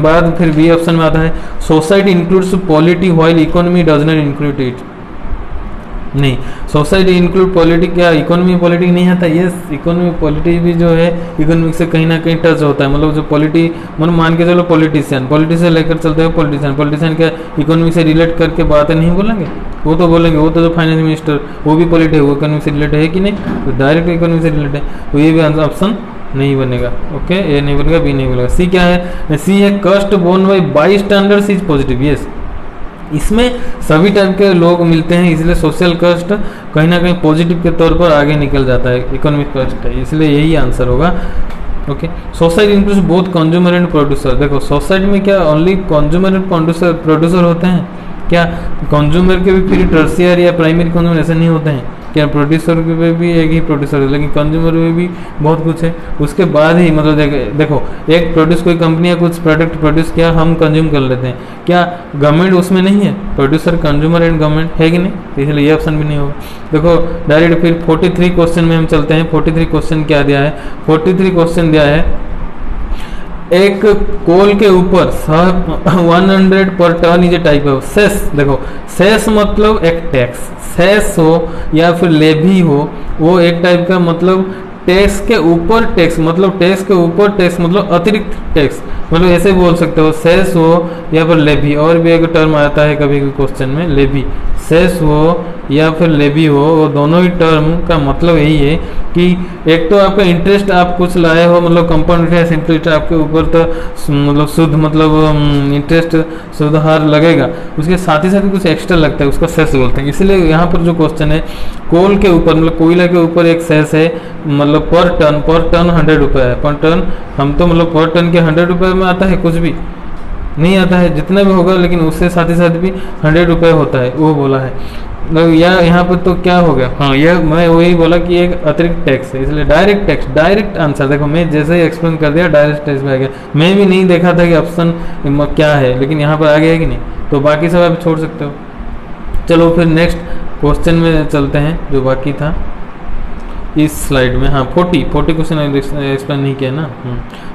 बाद फिर बी ऑप्शन में आता है society includes polity while economy does not include it. नहीं। सोसाइटी इंक्लूड पॉलिटिक, क्या इकोनॉमी पॉलिटिक नहीं आता? यस, इकोनॉमी पॉलिटिक भी जो है इकोनॉमिक से कहीं ना कहीं टच होता है। मतलब जो मतलब मान के चलो पॉलिटिशियन लेकर चलते हो, पॉलिटिशियन क्या इकोनॉमी से रिलेट करके बातें नहीं बोलेंगे? वो तो बोलेंगे। वो तो जो फाइनेंस मिनिस्टर वो भी पॉलिटिक, वो इकोनॉमी से रिलेटेड है कि नहीं? तो डायरेक्ट इकोनॉमी से रिलेटेड है, तो ये भी ऑप्शन नहीं बनेगा। ओके, ए नहीं बनेगा, बी नहीं बनेगा। सी क्या है? सी है कस्ट born by by standards is positive. Yes, इसमें सभी टाइप के लोग मिलते हैं, इसलिए सोशल कस्ट कहीं ना कहीं पॉजिटिव के तौर पर आगे निकल जाता है, इकोनॉमिक कस्ट है, इसलिए यही आंसर होगा। Okay, society includes both consumer and producer. देखो सोसाइटी में क्या ओनली कंज्यूमर एंड प्रोड्यूसर होते हैं क्या? कंज्यूमर के भी फिर टर्शियर या प्राइमरी कंज्यूमर ऐसे नहीं होते हैं क्या? प्रोड्यूसर के भी एक ही प्रोड्यूसर है, लेकिन कंज्यूमर में भी बहुत कुछ है। उसके बाद ही मतलब देखो एक कोई कंपनी या कुछ प्रोडक्ट प्रोड्यूस किया, हम कंज्यूम कर लेते हैं, क्या गवर्नमेंट उसमें नहीं है? प्रोड्यूसर, कंज्यूमर एंड गवर्नमेंट है कि नहीं? तो इसलिए ये ऑप्शन भी नहीं होगा। देखो डायरेक्ट फिर 43 क्वेश्चन में हम चलते हैं। 43 क्वेश्चन क्या दिया है? 43 क्वेश्चन दिया है एक कोल के ऊपर 100 per ton is a type of cess. देखो सेस मतलब एक टैक्स, सेस हो या फिर लेवी हो, वो एक टाइप का मतलब टैक्स के ऊपर टैक्स, मतलब टैक्स के ऊपर टैक्स मतलब अतिरिक्त टैक्स, मतलब ऐसे बोल सकते हो। सेस हो या फिर लेवी, और भी एक टर्म आता है कभी कभी क्वेश्चन में, लेवी। सेस हो या फिर लेवी हो, वो दोनों ही टर्म का मतलब यही है कि एक तो आपका इंटरेस्ट आप कुछ लाए हो, मतलब कंपाउंड इंटरेस्ट आपके ऊपर, तो मतलब शुद्ध मतलब इंटरेस्ट सुधार लगेगा, उसके साथ ही साथ कुछ एक्स्ट्रा लगता है, उसको सेस बोलते हैं। इसलिए यहाँ पर जो क्वेश्चन है कोल के ऊपर मतलब कोयला के ऊपर एक सेस है, मतलब पर टन 100 रुपये है पर टन। हम तो मतलब पर टन के 100 रुपये में आता है? कुछ भी नहीं आता है, जितना भी होगा, लेकिन उससे साथ ही साथ भी 100 रुपये होता है, वो बोला है। मतलब यहाँ पर तो क्या हो गया? हाँ, यह मैं वही बोला कि एक अतिरिक्त टैक्स है, इसलिए डायरेक्ट टैक्स, डायरेक्ट आंसर। देखो मैं जैसे ही एक्सप्लेन कर दिया डायरेक्ट टैक्स में आ गया। मैं भी नहीं देखा था कि ऑप्शन क्या है, लेकिन यहाँ पर आ गया है कि नहीं, तो बाकी सब आप छोड़ सकते हो। चलो फिर नेक्स्ट क्वेश्चन में चलते हैं जो बाकी था इस स्लाइड में। हाँ 40 क्वेश्चन एक्सप्लेन नहीं किया ना।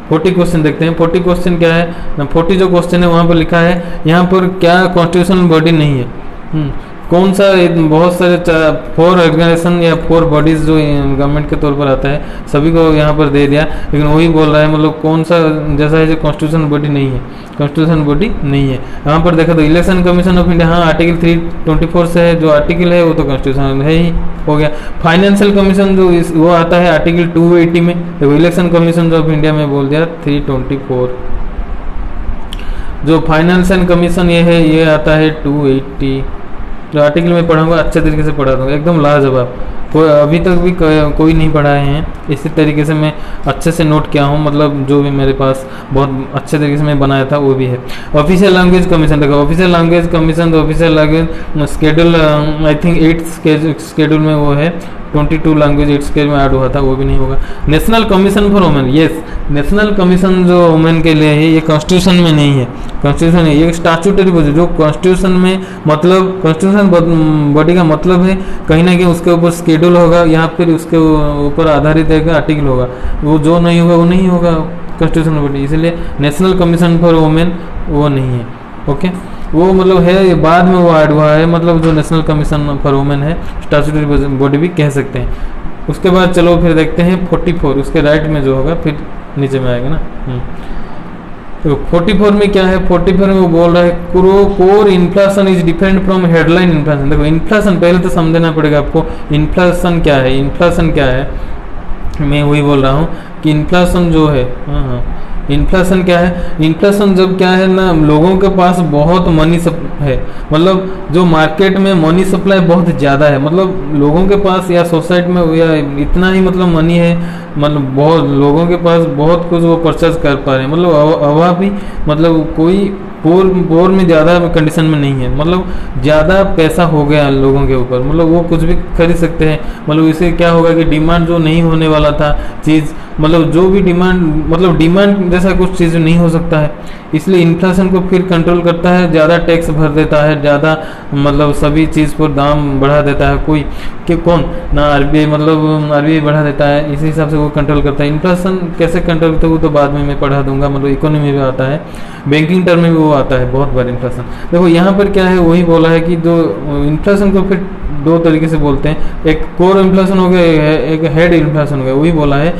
40 क्वेश्चन देखते हैं। 40 क्वेश्चन क्या है? 40 जो क्वेश्चन है वहाँ पर लिखा है यहाँ पर क्या कॉन्स्टिट्यूशनल बॉडी नहीं है। कौन सा? बहुत सारे 4 ऑर्गेनाइजेशन या 4 बॉडीज जो गवर्नमेंट के तौर पर आता है, सभी को यहाँ पर दे दिया, लेकिन वही बोल रहा है मतलब कौन सा जैसा है जो कॉन्स्टिट्यूशन बॉडी नहीं है, कॉन्स्टिट्यूशन बॉडी नहीं है। यहाँ पर देखा तो इलेक्शन कमीशन ऑफ इंडिया, हाँ आर्टिकल 324 से है, जो आर्टिकल है वो तो कॉन्स्टिट्यूशन है ही, हो गया। फाइनेंशियल कमीशन जो वो आता है आर्टिकल 280 में, देखो इलेक्शन कमीशन ऑफ इंडिया में बोल दिया 324। जो फाइनेंशियल कमीशन ये है ये आता है 280, जो आर्टिकल में पढ़ाऊंगा अच्छे तरीके से पढ़ा दूंगा, एकदम लाजवाब। कोई अभी तक भी कोई नहीं पढ़ाए हैं, इसी तरीके से मैं अच्छे से नोट किया हूँ, मतलब जो भी मेरे पास बहुत अच्छे तरीके से मैं बनाया था वो भी है। ऑफिशियल लैंग्वेज कमीशन, देखो official language commission, official language schedule I think 8th schedule में वो है, 22 लैंग्वेज 8th स्केड्यूल में ऐड हुआ था, वो भी नहीं होगा। National commission for women, yes national commission जो वुमेन के लिए है ये कॉन्स्टिट्यूशन में नहीं है, कॉन्स्टिट्यूशन है ये स्टैट्यूटरी बॉडी, जो कॉन्स्टिट्यूशन में मतलब कॉन्स्टिट्यूशन बॉडी का मतलब है कहीं ना कहीं उसके ऊपर स्केड्यूल होगा या फिर उसके ऊपर आधारित एक आर्टिकल होगा, वो जो नहीं होगा वो नहीं होगा कॉन्स्टिट्यूशन बॉडी, इसलिए नेशनल कमीशन फॉर वुमेन वो नहीं है। ओके, वो मतलब है बाद में वो ऐड हुआ है, मतलब जो नेशनल कमीशन फॉर वुमेन है स्टैट्यूटरी बॉडी भी कह सकते हैं। उसके बाद चलो फिर देखते हैं 44, उसके राइट में जो होगा फिर नीचे में आएगा ना। तो 44 में क्या है? 44 में वो बोल रहा है core inflation is different from headline inflation. देखो इन्फ्लेशन पहले तो समझना पड़ेगा आपको, इन्फ्लेशन क्या है, इन्फ्लेशन क्या है। मैं वही बोल रहा हूँ कि इन्फ्लेशन जो है, हाँ इन्फ्लेशन क्या है? इन्फ्लेशन जब क्या है ना, लोगों के पास बहुत मनी है, मतलब जो मार्केट में मनी सप्लाई बहुत ज़्यादा है, मतलब लोगों के पास या सोसाइटी में या इतना ही मतलब मनी है, मतलब बहुत लोगों के पास बहुत कुछ वो परचेज कर पा रहे हैं, मतलब अभाव भी, मतलब कोई पोर में ज़्यादा कंडीशन में नहीं है, मतलब ज़्यादा पैसा हो गया लोगों के ऊपर, मतलब वो कुछ भी खरीद सकते हैं। मतलब इससे क्या होगा कि डिमांड जो नहीं होने वाला था चीज़, मतलब जो भी डिमांड, मतलब डिमांड जैसा कुछ चीज़ नहीं हो सकता है, इसलिए इन्फ्लेशन को फिर कंट्रोल करता है, ज़्यादा टैक्स भर देता है, ज़्यादा मतलब सभी चीज़ पर दाम बढ़ा देता है कोई, कि कौन ना आरबीआई, मतलब आरबीआई बढ़ा देता है, इसी हिसाब से वो कंट्रोल करता है। इन्फ्लेशन कैसे कंट्रोल करते हो तो बाद में मैं पढ़ा दूंगा, मतलब इकोनॉमी में भी आता है, बैंकिंग टर्म में भी वो आता है बहुत बार इन्फ्लेशन। देखो यहाँ पर क्या है, वही बोला है कि जो इन्फ्लेशन को फिर दो तरीके से बोलते हैं, एक कोर इन्फ्लेशन हो गया, एक हेड इन्फ्लेशन हो गया। वही बोला है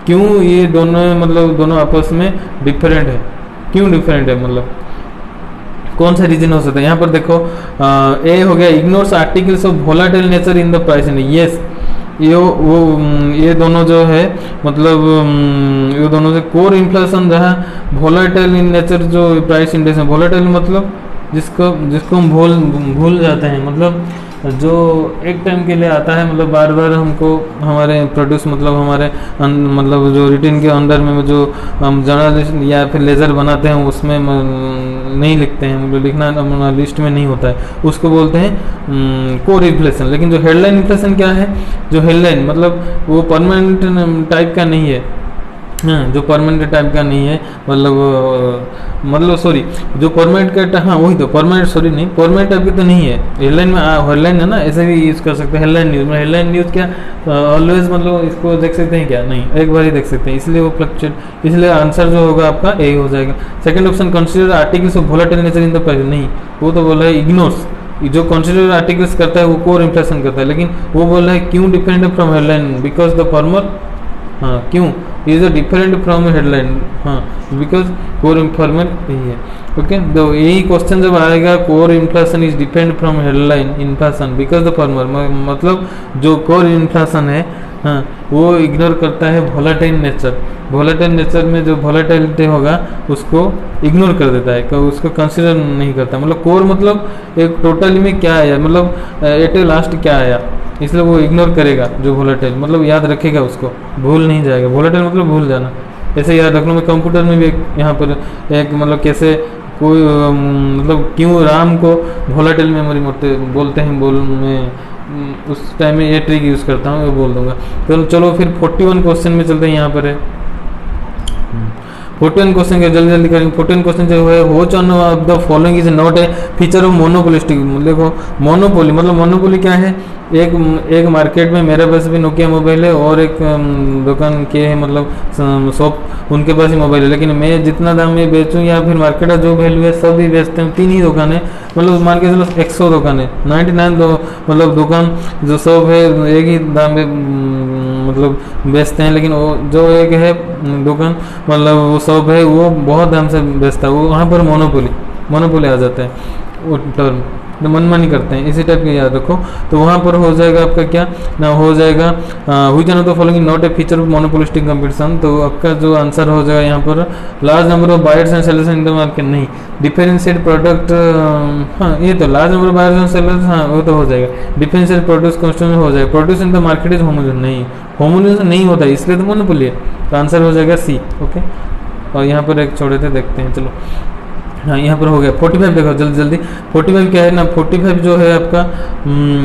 क्यों ये दोनों मतलब दोनों आपस में डिफरेंट है, क्यों डिफरेंट है, मतलब कौन सा रीजन हो सकता है। यहाँ पर देखो ए हो गया ignores articles of volatile nature in the price index. Yes, ये दोनों जो है मतलब ये दोनों से कोर इन्फ्लेशन जहाँ वोलाटाइल इन नेचर जो प्राइस इंडेक्स है, वोलाटाइल मतलब जिसको हम भूल जाते हैं, मतलब जो एक टाइम के लिए आता है, मतलब बार बार हमको हमारे प्रोड्यूस मतलब हमारे मतलब जो रिटिन के अंदर में जो हम जर्नलिस्ट या फिर लेजर बनाते हैं उसमें नहीं लिखते हैं, मतलब लिखना लिस्ट में नहीं होता है, उसको बोलते हैं कोर इन्फ्लेशन। लेकिन जो हेडलाइन इन्फ्लेशन क्या है, जो हेडलाइन मतलब वो परमानेंट टाइप का नहीं है, हाँ जो परमानेंट टाइप का नहीं है, मतलब सॉरी जो परमानेंट का, हाँ वही तो परमानेंट, सॉरी नहीं परमानेंट टाइप की तो नहीं है। हेडलाइन में हेडलाइन है ना, ऐसे भी यूज़ कर सकते हैं हेडलाइन न्यूज़ में। हेडलाइन न्यूज़ क्या ऑलवेज मतलब इसको देख सकते हैं क्या, नहीं एक बार ही देख सकते हैं, इसलिए वो फ्लक्चुएट, इसलिए आंसर जो होगा आपका ए हो जाएगा। Second option consider articles of volatile nature in the price, नहीं वो तो बोला है इग्नोर्स, जो कंसीडर आर्टिकल्स करता है वो कोर इन्फ्लेशन करता है, लेकिन वो बोल रहा है क्यों different from headline, because the former, हाँ क्यों is a different from headline, हाँ बिकॉज कोर इन्फॉर्मल यही है। ओके, तो यही क्वेश्चन जब आएगा core inflation is depend from headline inflation because the former, मतलब जो कोर इन्फ्लेशन है हाँ वो इग्नोर करता है वोलेटाइल नेचर, वोलेटाइल नेचर में जो वोलेटाइलिटी होगा उसको इग्नोर कर देता है, उसको कंसिडर नहीं करता। मतलब कोर मतलब एक टोटली में क्या आया, मतलब एट लास्ट क्या आया, इसलिए वो इग्नोर करेगा जो वोलेटाइल, मतलब याद रखेगा उसको, भूल नहीं जाएगा। वोलेटाइल मतलब भूल जाना, ऐसे याद रखना। मैं कंप्यूटर में भी यहाँ पर एक मतलब कैसे कोई मतलब क्यों राम को वोलेटाइल मेमोरी बोलते हैं, मैं उस टाइम में ये ट्रिक यूज़ करता हूँ, वो बोल दूंगा। तो चलो फिर 41 क्वेश्चन में चलते हैं। यहाँ पर है 41 क्वेश्चन के जल्दी जल्दी करेंगे। 41 क्वेश्चन जो है which one of the following is not a feature of monopolistic. देखो मोनोपोली मतलब मोनोपोली क्या है, एक मार्केट में मेरे पास भी नोकिया मोबाइल है और एक दुकान के है मतलब शॉप उनके पास ही मोबाइल है, लेकिन मैं जितना दाम में बेचूं या फिर मार्केट का जो वैल्यू है सब ही बेचते हैं, 3 ही दुकान है, मतलब मान के चलो 100 दुकान है, 99 मतलब दुकान जो शॉप है एक ही दाम में मतलब बेचते हैं, लेकिन वो जो एक है दुकान मतलब वो शॉप है वो बहुत दाम से बेचता है, वो वहाँ पर मोनोपोली आ जाता है वो टर्म, तो मनमानी करते हैं, इसी टाइप के याद रखो। तो वहाँ पर हो जाएगा आपका क्या ना, हो जाएगा which one of the following not a feature of monopolistic competition. तो आपका जो आंसर हो जाएगा यहाँ पर large number of buyers and sellers in the market, नहीं डिफरेंशिएट प्रोडक्ट, हाँ ये तो large number of buyers and sellers, हाँ वो तो हो जाएगा। डिफरेंशिएट प्रोड्यूस कॉन्स्टेंट हो जाएगा। Produce in the market is homogeneous, नहीं होमोजेन नहीं होता है, इसलिए तो मोनोपोली है, तो आंसर हो जाएगा सी। ओके, और यहाँ पर एक छोड़े थे, देखते हैं चलो। हाँ यहाँ पर हो गया 45, देखो जल्दी जल्दी। 45 क्या है ना, 45 जो है आपका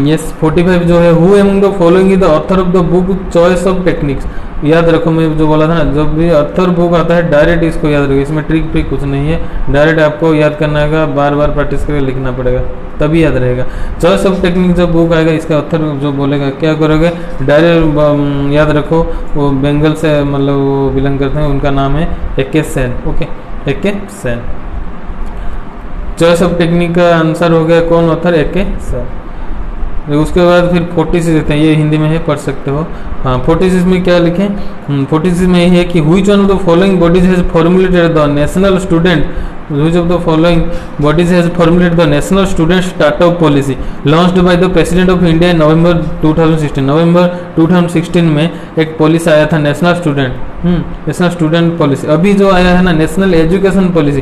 यस 45 जो है who among the following is the author of the book choice of techniques. याद रखो मैं जो बोला था ना, जब भी ऑथर बुक आता है डायरेक्ट इसको याद रखो, इसमें ट्रिक कुछ नहीं है, डायरेक्ट आपको याद करना है, बार बार प्रैक्टिस करके लिखना पड़ेगा तभी याद रहेगा। चॉइस ऑफ टेक्निक जब बुक आएगा इसका ऑथर जो बोलेगा क्या करोगे, डायरेक्ट याद रखो, वो बंगाल से मतलब वो बिलोंग करते हैं, उनका नाम है AK Sen. Okay, AK Sen. Choice of technique का आंसर हो गया कौन ऑथर, AK सेन। उसके बाद फिर 46 देते हैं, ये हिंदी में है पढ़ सकते हो। हाँ 46 में क्या लिखें, 46 में ये है कि which one of the following bodies has formulated the national student, which of the following bodies has formulated the national student startup policy launched by the president of India in November 2016। November 2016 में एक policy आया था national student policy. अभी जो आया है ना national education policy,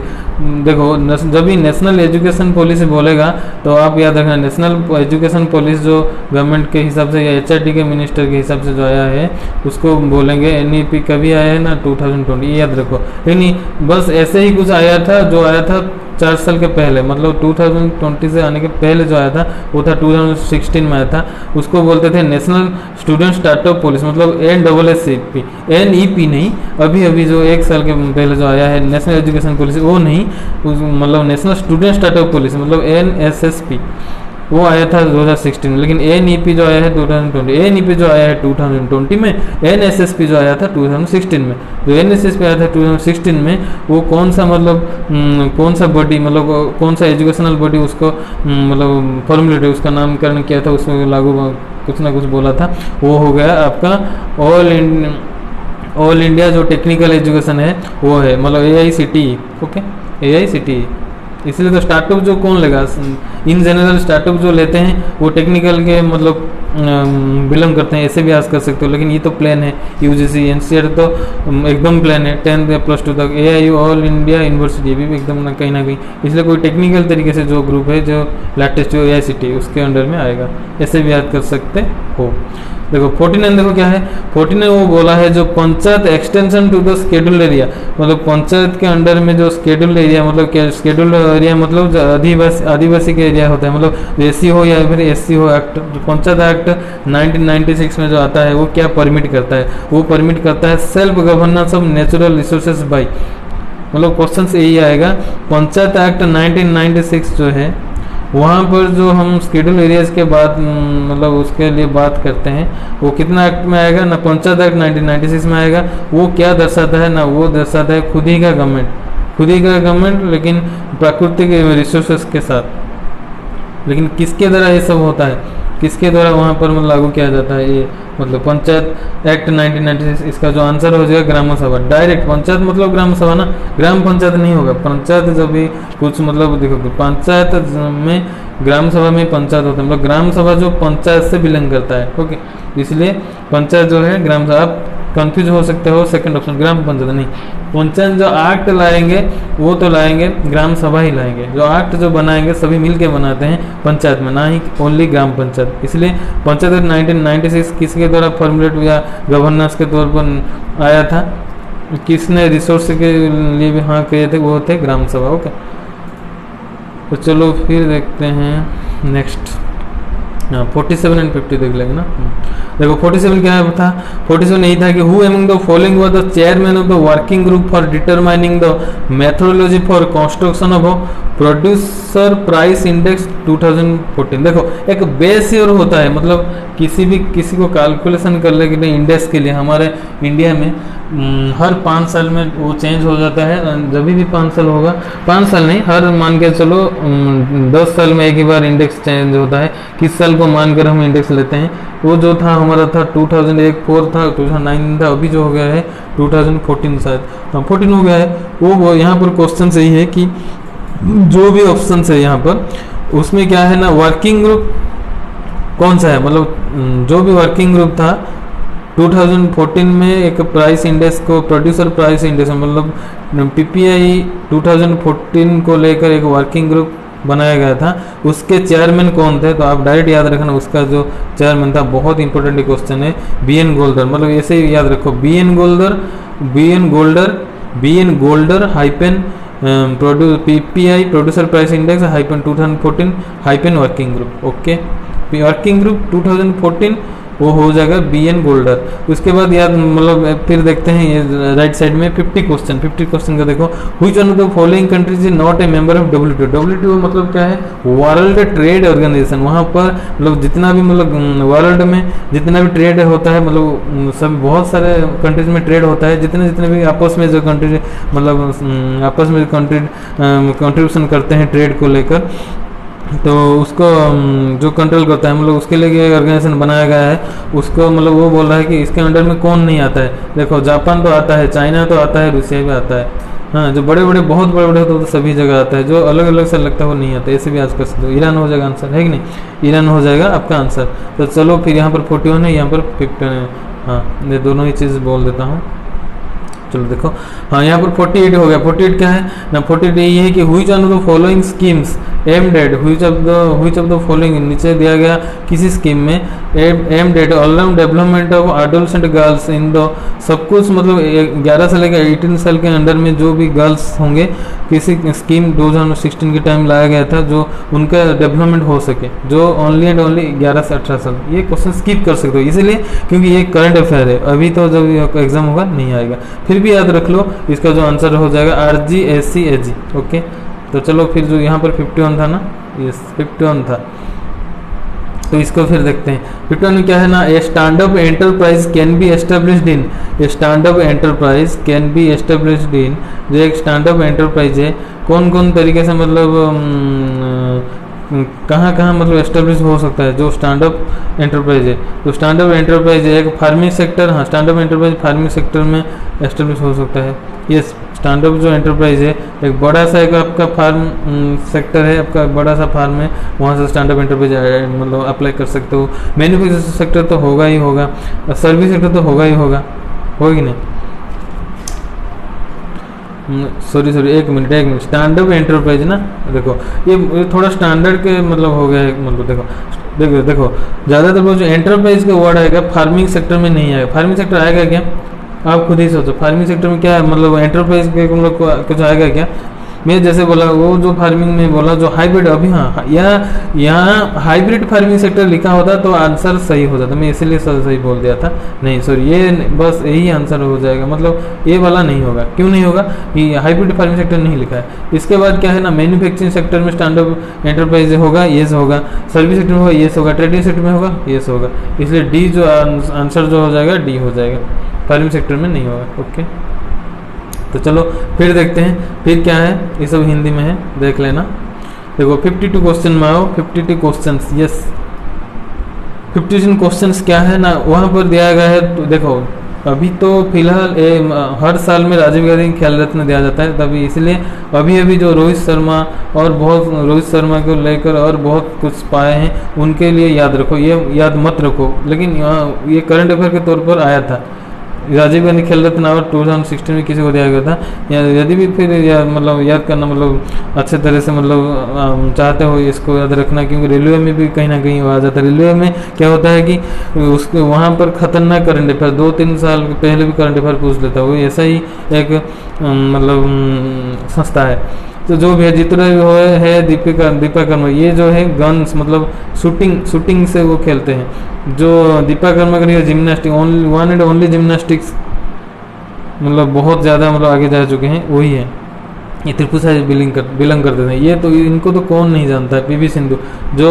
देखो जब भी नेशनल एजुकेशन पॉलिसी बोलेगा तो आप याद रखना नेशनल एजुकेशन पॉलिसी जो गवर्नमेंट के हिसाब से या HRD के मिनिस्टर के हिसाब से जो आया है उसको बोलेंगे। NEP कभी आया है ना 2020, ये याद रखो। लेकिन बस ऐसे ही कुछ आया था जो आया था 4 साल के पहले, मतलब 2020 से आने के पहले जो आया था वो था 2016 में आया था, उसको बोलते थे नेशनल स्टूडेंट स्टार्टअप पॉलिसी, मतलब NSSP, NEP नहीं, अभी जो 1 साल के पहले जो आया है नेशनल एजुकेशन पॉलिसी वो नहीं, मतलब नेशनल स्टूडेंट स्टार्टअप पॉलिसी मतलब NSSP। वो आया था 2016 में, लेकिन एनईपी जो आया है 2020, एनईपी जो आया है 2020 में, एनएसएसपी जो आया था 2016 में। जो एनएसएसपी आया था 2016 में वो कौन सा मतलब कौन सा बॉडी मतलब कौन सा एजुकेशनल बॉडी उसको मतलब फॉर्मुलेट उसका नामकरण किया था, उसमें लागू कुछ ना कुछ बोला था, वो हो गया आपका ऑल इंडिया जो टेक्निकल एजुकेशन है वो है मतलब AICTE। Okay, AICTE। इसलिए तो स्टार्टअप जो कौन लेगा, इन जनरल स्टार्टअप जो लेते हैं वो टेक्निकल के मतलब बिलोंग करते हैं, ऐसे भी आज कर सकते हो, लेकिन ये तो प्लान है UGC NCERT तो एकदम प्लान है 10th या +2 तक। AIU ऑल इंडिया यूनिवर्सिटी भी एकदम ना कहीं, इसलिए कोई टेक्निकल तरीके से जो ग्रुप है जो लेटेस्ट जो AICTE उसके अंडर में आएगा, ऐसे भी याद कर सकते हो। देखो 49 देखो क्या है, 49 वो बोला है जो panchayat extension to the scheduled area, मतलब पंचायत के अंडर में जो शेड्यूल्ड एरिया मतलब क्या, शेड्यूल्ड एरिया मतलब आदिवासी के एरिया होता है, मतलब SC हो या फिर SC हो। एक्ट पंचायत एक्ट 1996 में जो आता है वो क्या परमिट करता है, वो परमिट करता है self governance of natural resources by, मतलब क्वेश्चन से यही आएगा। पंचायत एक्ट 1996 जो है वहाँ पर जो हम शेड्यूल एरियाज के बाद मतलब उसके लिए बात करते हैं, वो कितना एक्ट में आएगा ना, पंचायत एक्ट 1996 में आएगा। वो क्या दर्शाता है ना, वो दर्शाता है खुद ही का गवर्नमेंट, लेकिन प्राकृतिक रिसोर्सेस के साथ। लेकिन किसके द्वारा ये सब होता है, किसके द्वारा वहाँ पर मतलब लागू किया जाता है ये, मतलब पंचायत एक्ट 1996। इसका जो आंसर हो जाएगा ग्राम सभा। डायरेक्ट पंचायत मतलब ग्राम सभा ना, ग्राम पंचायत नहीं होगा। पंचायत जब भी कुछ मतलब देखो पंचायत में ग्राम सभा में पंचायत होता है, मतलब ग्राम सभा जो पंचायत से बिलोंग करता है। ओके, इसलिए पंचायत जो है ग्राम सभा। आप कंफ्यूज हो सकते हो सेकंड ऑप्शन ग्राम पंचायत नहीं, पंचायत जो एक्ट लाएंगे वो तो लाएंगे ग्राम सभा ही लाएंगे, जो एक्ट जो बनाएंगे सभी मिलके बनाते हैं पंचायत में, ना ही ओनली ग्राम पंचायत। इसलिए पंचायत 1996 किसके द्वारा फॉर्मुलेट या गवर्नेंस के तौर पर आया था, किसने रिसोर्स के लिए भी हाँ किए थे, वो थे ग्राम सभा। ओके, तो चलो फिर देखते हैं नेक्स्ट 47 एंड 50 देख लेंगे ना। देखो 47 क्या है था, 47 यही था कि who among the following was the chairman of the working group for determining the methodology for construction of producer price index 2014। देखो एक बेस ईयर होता है, मतलब किसी को कैलकुलेशन करने के लिए इंडेक्स के लिए हमारे इंडिया में हर 5 साल में वो चेंज हो जाता है। जब भी 5 साल होगा, 5 साल नहीं, हर मान के चलो 10 साल में एक ही बार इंडेक्स चेंज होता है। किस साल को मानकर हम इंडेक्स लेते हैं, वो जो था हमारा था 2004 था, 2009 था, अभी जो हो गया है 2014 शायद 14 हो गया है। वो यहाँ पर क्वेश्चन सही है कि जो भी ऑप्शन है यहाँ पर उसमें क्या है ना, वर्किंग ग्रुप कौन सा है, मतलब जो भी वर्किंग ग्रुप था 2014 में एक प्राइस इंडेक्स को प्रोड्यूसर प्राइस इंडेक्स मतलब PPI 2014 को लेकर एक वर्किंग ग्रुप बनाया गया था। उसके चेयरमैन कौन थे, तो आप डायरेक्ट याद रखना उसका जो चेयरमैन था, बहुत इंपॉर्टेंट क्वेश्चन है, BN गोल्डर। मतलब ऐसे ही याद रखो BN Goldar hyphen PPI producer price index hyphen 2014 hyphen working group. Okay, working group 2014 वो हो जाएगा BN गोल्डर। उसके बाद याद मतलब फिर देखते हैं ये राइट साइड में 50 क्वेश्चन का देखो, which one of the following countries is not A member of WTO मतलब क्या है, वर्ल्ड ट्रेड ऑर्गेनाइजेशन। वहाँ पर मतलब जितना भी मतलब वर्ल्ड में जितना भी ट्रेड होता है, मतलब सब बहुत सारे कंट्रीज में ट्रेड होता है, जितने भी आपस में जो कंट्री मतलब आपस में कंट्रीब्यूशन करते हैं ट्रेड को लेकर, तो उसको जो कंट्रोल करता है मतलब उसके लिए एक ऑर्गेनाइजेशन बनाया गया है। उसको मतलब वो बोल रहा है कि इसके अंडर में कौन नहीं आता है। देखो जापान तो आता है, चाइना तो आता है, रूसिया भी आता है। हाँ, जो बहुत बड़े होते हैं तो सभी जगह आता है, जो अलग अलग से लगता है वो नहीं आता। ऐसे भी आज कर सकते हो। ईरान हो जाएगा आंसर, है कि नहीं, ईरान हो जाएगा आपका आंसर। तो चलो फिर यहाँ पर 41 है, यहाँ पर 50 है। हाँ, मैं दोनों ही चीज़ बोल देता हूँ। चलो देखो, हाँ यहाँ पर 48 हो गया। 48 क्या है ना, 48 यही है कि which one of the following schemes aimed at which of the following, नीचे दिया गया किसी स्कीम में aimed at all round development of adolescent girls in the, सब कुछ मतलब 11 से लेकर 18 साल के अंडर में जो भी गर्ल्स होंगे, किसी स्कीम 2016 के टाइम लाया गया था जो उनका डेवलपमेंट हो सके, जो ओनली एंड ओनली 11 से 18 साल। ये क्वेश्चन स्किप कर सकते हो इसलिए क्योंकि ये करंट अफेयर है, अभी तो जब एग्जाम होगा नहीं आएगा। फिर भी याद रख लो, इसका जो आंसर हो जाएगा RG SC AG। ओके, तो चलो फिर जो यहाँ पर 51 था ना, यस 51 था। तो इसको फिर देखते हैं। 51 में क्या है ना, a stand up enterprise can be established in, a stand up enterprise can be established in, जो एक स्टैंड अप एंटरप्राइज है कौन कौन तरीके से मतलब कहाँ कहाँ मतलब एस्टेब्लिश हो सकता है, जो स्टैंड अप एंटरप्राइज है। तो स्टैंड अप एंटरप्राइज है एक फार्मिंग सेक्टर, हाँ stand up enterprise farming sector में एस्टेब्लिश हो सकता है। ये स्टैंड अप जो एंटरप्राइज है एक बड़ा सा एक आपका फार्म सेक्टर है, आपका बड़ा सा फार्म है, वहाँ से स्टैंड अप एंटरप्राइज मतलब अप्लाई कर सकते हो। मैन्युफैक्चरिंग सेक्टर तो होगा ही होगा, सर्विस सेक्टर तो होगा ही होगा कि नहीं। सॉरी एक मिनट स्टैंड अप एंटरप्राइज ना, देखो ये थोड़ा स्टैंडर्ड के मतलब हो गया है, मतलब देखो ज़्यादातर वो जो एंटरप्राइज का वर्ड आएगा फार्मिंग सेक्टर में नहीं आएगा। फार्मिंग सेक्टर आएगा क्या, आप खुद ही सोचो, फार्मिंग सेक्टर में क्या है, मतलब एंटरप्राइज के मतलब कुछ आएगा क्या। मैं जैसे बोला वो जो फार्मिंग में बोला जो हाइब्रिड, अभी हाँ यहाँ हाइब्रिड फार्मिंग सेक्टर लिखा होता तो आंसर सही हो जाता, मैं इसीलिए सही बोल दिया था। नहीं सॉरी, ये बस यही आंसर हो जाएगा, मतलब ये वाला नहीं होगा। क्यों नहीं होगा कि हाइब्रिड फार्मिंग सेक्टर नहीं लिखा है। इसके बाद क्या है ना, मैन्युफैक्चरिंग सेक्टर में स्टैंड अप एंटरप्राइज होगा, येस होगा, सर्विस सेक्टर में होगा, येस होगा, ट्रेडिंग सेक्टर में होगा, येस होगा। इसलिए डी जो आंसर जो हो जाएगा डी हो जाएगा, फार्मिंग सेक्टर में नहीं होगा। ओके, तो चलो फिर देखते हैं फिर क्या है, ये सब हिंदी में है, देख लेना। देखो 52 क्वेश्चन में आओ, 52 क्वेश्चन, यस 52 क्वेश्चन क्या है ना वहाँ पर दिया गया है। तो देखो अभी तो फिलहाल हर साल में राजीव गांधी खेल रत्न दिया जाता है, तभी इसलिए अभी जो रोहित शर्मा और रोहित शर्मा को लेकर और बहुत कुछ पाए हैं उनके लिए याद रखो, ये याद मत रखो, लेकिन ये करंट अफेयर के तौर पर आया था। राजीव गांधी खेल रत्न अवार्ड 2016 में किसी को दिया गया था, या यदि भी फिर मतलब याद करना, मतलब अच्छे तरह से मतलब चाहते हो इसको याद रखना, क्योंकि रेलवे में भी कहीं ना कहीं आ जाता है। रेलवे में क्या होता है कि उसके वहाँ पर खतरनाक करंट अफेयर 2-3 साल पहले भी करंट अफेयर पूछ लेता है, वो ऐसा ही एक मतलब संस्था है। तो जो भी है जितना भी है दीपा कर्मा, ये जो है गन्स मतलब शूटिंग से वो खेलते हैं। जो दीपा कर्मा करिए gymnastic, one and only gymnastics, मतलब बहुत ज़्यादा मतलब आगे जा चुके हैं, वही है। ये त्रिपुरा से बिलोंग करते थे ये, तो इनको तो कौन नहीं जानता है। पीवी सिंधु जो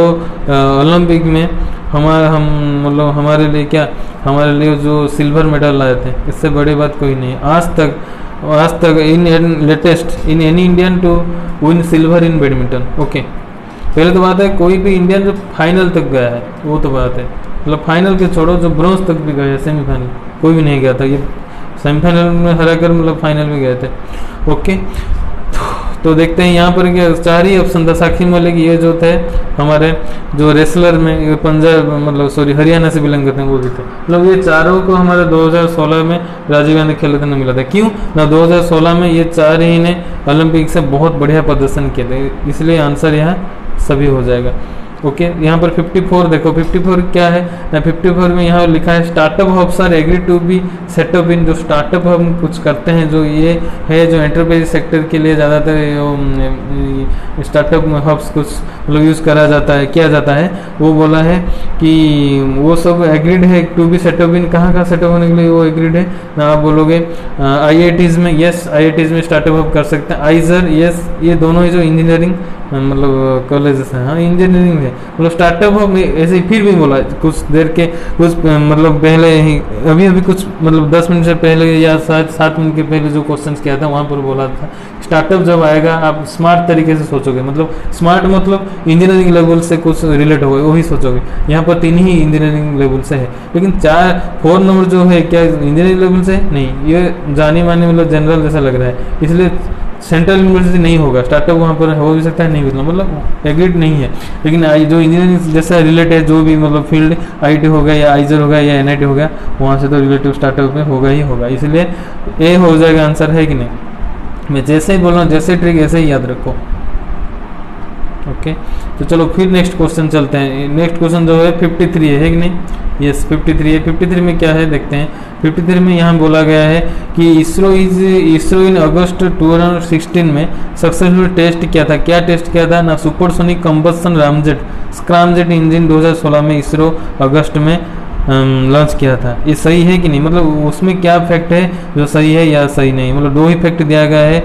ओलंपिक में हमारे लिए क्या, हमारे लिए जो सिल्वर मेडल लाए थे, इससे बड़ी बात कोई नहीं है आज तक in latest in any Indian to win silver in badminton. Okay, पहले तो बात है कोई भी इंडियन जो फाइनल तक गया है, वो तो बात है, मतलब फाइनल के छोड़ो जो ब्रॉन्ज तक भी गए हैं, सेमीफाइनल कोई भी नहीं गया था, ये सेमीफाइनल में हराकर मतलब फाइनल में गए थे। ओके, तो देखते हैं यहाँ पर क्या 4 ही ऑप्शन था। साक्षी मलिक ये जो थे हमारे जो रेसलर में पंजाब मतलब सॉरी हरियाणा से बिलोंग करते हैं वो भी थे, मतलब ये चारों को हमारे 2016 में राजीव गांधी खेल रत्न मिला था। क्यों ना 2016 में ये 4 ही ने ओलंपिक से बहुत बढ़िया प्रदर्शन किए थे, इसलिए आंसर यहाँ सभी हो जाएगा। ओके, यहाँ पर 54 देखो, 54 क्या है ना, 54 में यहाँ लिखा है startup hubs are agree to be setup in, जो स्टार्टअप हम कुछ करते हैं, जो ये है जो एंटरप्राइज सेक्टर के लिए ज़्यादातर स्टार्टअप हब्स कुछ मतलब यूज़ किया जाता है, वो बोला है कि वो सब एग्रीड है टू बी सेटअप इन। कहाँ सेटअप होने के लिए वो एग्रीड है ना, आप बोलोगे IITs में, यस IITs में स्टार्टअप हब कर सकते हैं। आइजर, यस, ये दोनों ही जो इंजीनियरिंग मतलब कॉलेजेस हैं, हाँ इंजीनियरिंग है, मतलब स्टार्टअप हब ऐसे ही फिर भी बोला कुछ देर के कुछ मतलब पहले ही अभी कुछ मतलब 10 मिनट से पहले या 7 मिनट के पहले जो क्वेश्चन किया था वहाँ पर बोला था स्टार्टअप जब आएगा आप स्मार्ट तरीके से सोचोगे, मतलब स्मार्ट मतलब इंजीनियरिंग लेवल से कुछ रिलेट हो वही सोचोगे। यहाँ पर 3 ही इंजीनियरिंग लेवल से है, लेकिन 4 नंबर जो है क्या इंजीनियरिंग लेवल से नहीं, ये जानी मानी मतलब जनरल जैसा लग रहा है, इसलिए सेंट्रल यूनिवर्सिटी नहीं होगा। स्टार्टअप वहाँ पर हो भी सकता है, नहीं भी, मतलब एग्रीड नहीं है। लेकिन जो इंजीनियरिंग जैसा रिलेट है जो भी मतलब फील्ड IIT हो गया या आइजर हो गया या NIT हो गया, वहाँ से तो रिलेटिव स्टार्टअप में होगा ही होगा, इसलिए ए हो जाएगा आंसर, है कि नहीं। मैं जैसे ही बोल रहा हूँ जैसे ट्रिक ऐसे ही याद रखो। ओके, तो चलो फिर नेक्स्ट क्वेश्चन चलते हैं। नेक्स्ट क्वेश्चन जो है 53 है कि नहीं, यस 53 है। 53 में क्या है देखते हैं। 53 में यहाँ बोला गया है कि इसरो इन अगस्त 2016 में सक्सेसफुल टेस्ट किया था। क्या टेस्ट किया था ना, सुपरसोनिक कंबस्शन स्क्रैमजेट इंजन 2016 में इसरो अगस्त में लॉन्च किया था, ये सही है कि नहीं, मतलब उसमें क्या फैक्ट है जो सही है या सही नहीं, मतलब दो ही फैक्ट दिया गया है,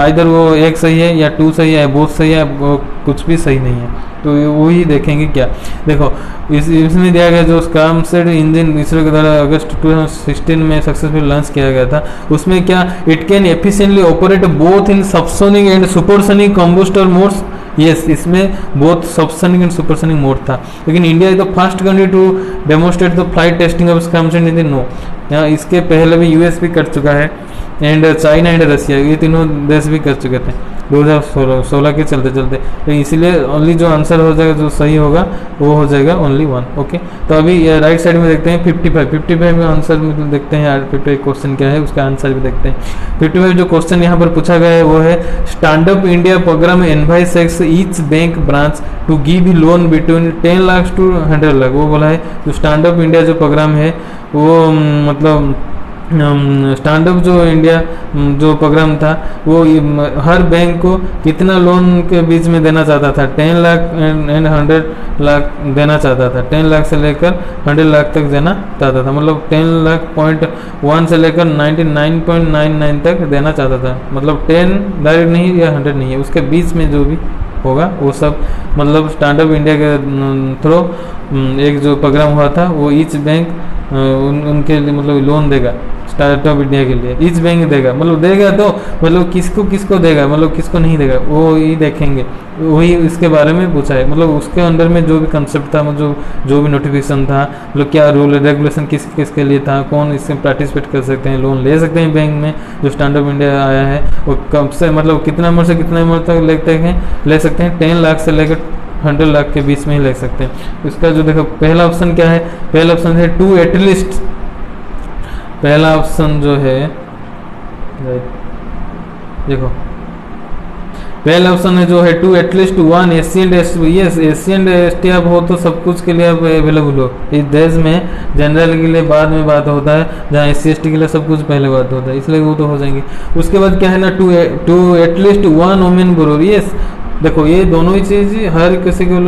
इधर वो एक सही है या टू सही है, बोथ सही है, वो कुछ भी सही नहीं है, तो वही देखेंगे क्या। देखो इसमें दिया गया जो स्कामसेट इंजन इसरो के द्वारा अगस्त 2016 में सक्सेसफुल लॉन्च किया गया था, उसमें क्या it can efficiently operate both in subsonic and supersonic combustor modes. Yes, इसमें both subsonic and supersonic mode था, लेकिन India is the first country to demonstrate the flight testing of scramjet engine. No, यहाँ इसके पहले भी US भी कर चुका है, एंड चाइना एंड रसिया, ये तीनों देश भी कर चुके थे 2016 के चलते चलते, तो इसीलिए ओनली जो आंसर हो जाएगा जो सही होगा वो हो जाएगा ओनली 1। ओके, तो अभी राइट साइड में देखते हैं 55 में आंसर में देखते हैं 55 क्वेश्चन क्या है, उसका आंसर भी देखते हैं। 55 जो क्वेश्चन यहाँ पर पूछा गया है वो है stand up India programme advise each bank branch to give loan between 10 lakh to 100 lakh. वो बोला है जो स्टैंड अप इंडिया जो प्रोग्राम है वो मतलब स्टैंड अप जो इंडिया जो प्रोग्राम था वो हर बैंक को कितना लोन के बीच में देना चाहता था, 10 लाख एंड 100 लाख देना चाहता था, 10 लाख से लेकर 100 लाख तक देना चाहता था, मतलब 10 लाख .1 से लेकर 99.99 तक देना चाहता था, मतलब 10 डायरेक्ट नहीं या 100 नहीं है, उसके बीच में जो भी होगा वो सब मतलब स्टैंड अप इंडिया के थ्रू एक जो प्रोग्राम हुआ था वो ईच बैंक उनके लिए मतलब लोन देगा, स्टार्टअप इंडिया के लिए ईच बैंक देगा, मतलब देगा तो मतलब किसको किसको देगा, मतलब किसको नहीं देगा वो ही देखेंगे, वही इसके बारे में पूछा है, मतलब उसके अंदर में जो भी कंसेप्ट था, मतलब जो भी नोटिफिकेशन था, मतलब क्या रूल रेगुलेशन किस किसके लिए था, कौन इसमें पार्टिसिपेट कर सकते हैं, लोन ले सकते हैं बैंक में, जो स्टैंडअप इंडिया आया है वो कब से मतलब कितना उम्र से कितना उम्र तक ले सकते हैं, 10 लाख से लेकर 100 लाख के बीच में ही ले सकते हैं। इसका जो देखो पहला ऑप्शन क्या है, पहला ऑप्शन है टू एटलीस्ट, पहला ऑप्शन जो है देखो पहला ऑप्शन है जो है to at least 1 Asian yes Asian ST आप हो तो सब कुछ के लिए आप अवेलेबल हो, इस देश में जनरल के लिए बाद में बात होता है, जहाँ SC/ST के लिए सब कुछ पहले बात होता है, इसलिए वो तो हो जाएंगे। उसके बाद क्या है ना to at least 1 women bureau. Yes देखो ये दोनों ही चीज़ हर किसी को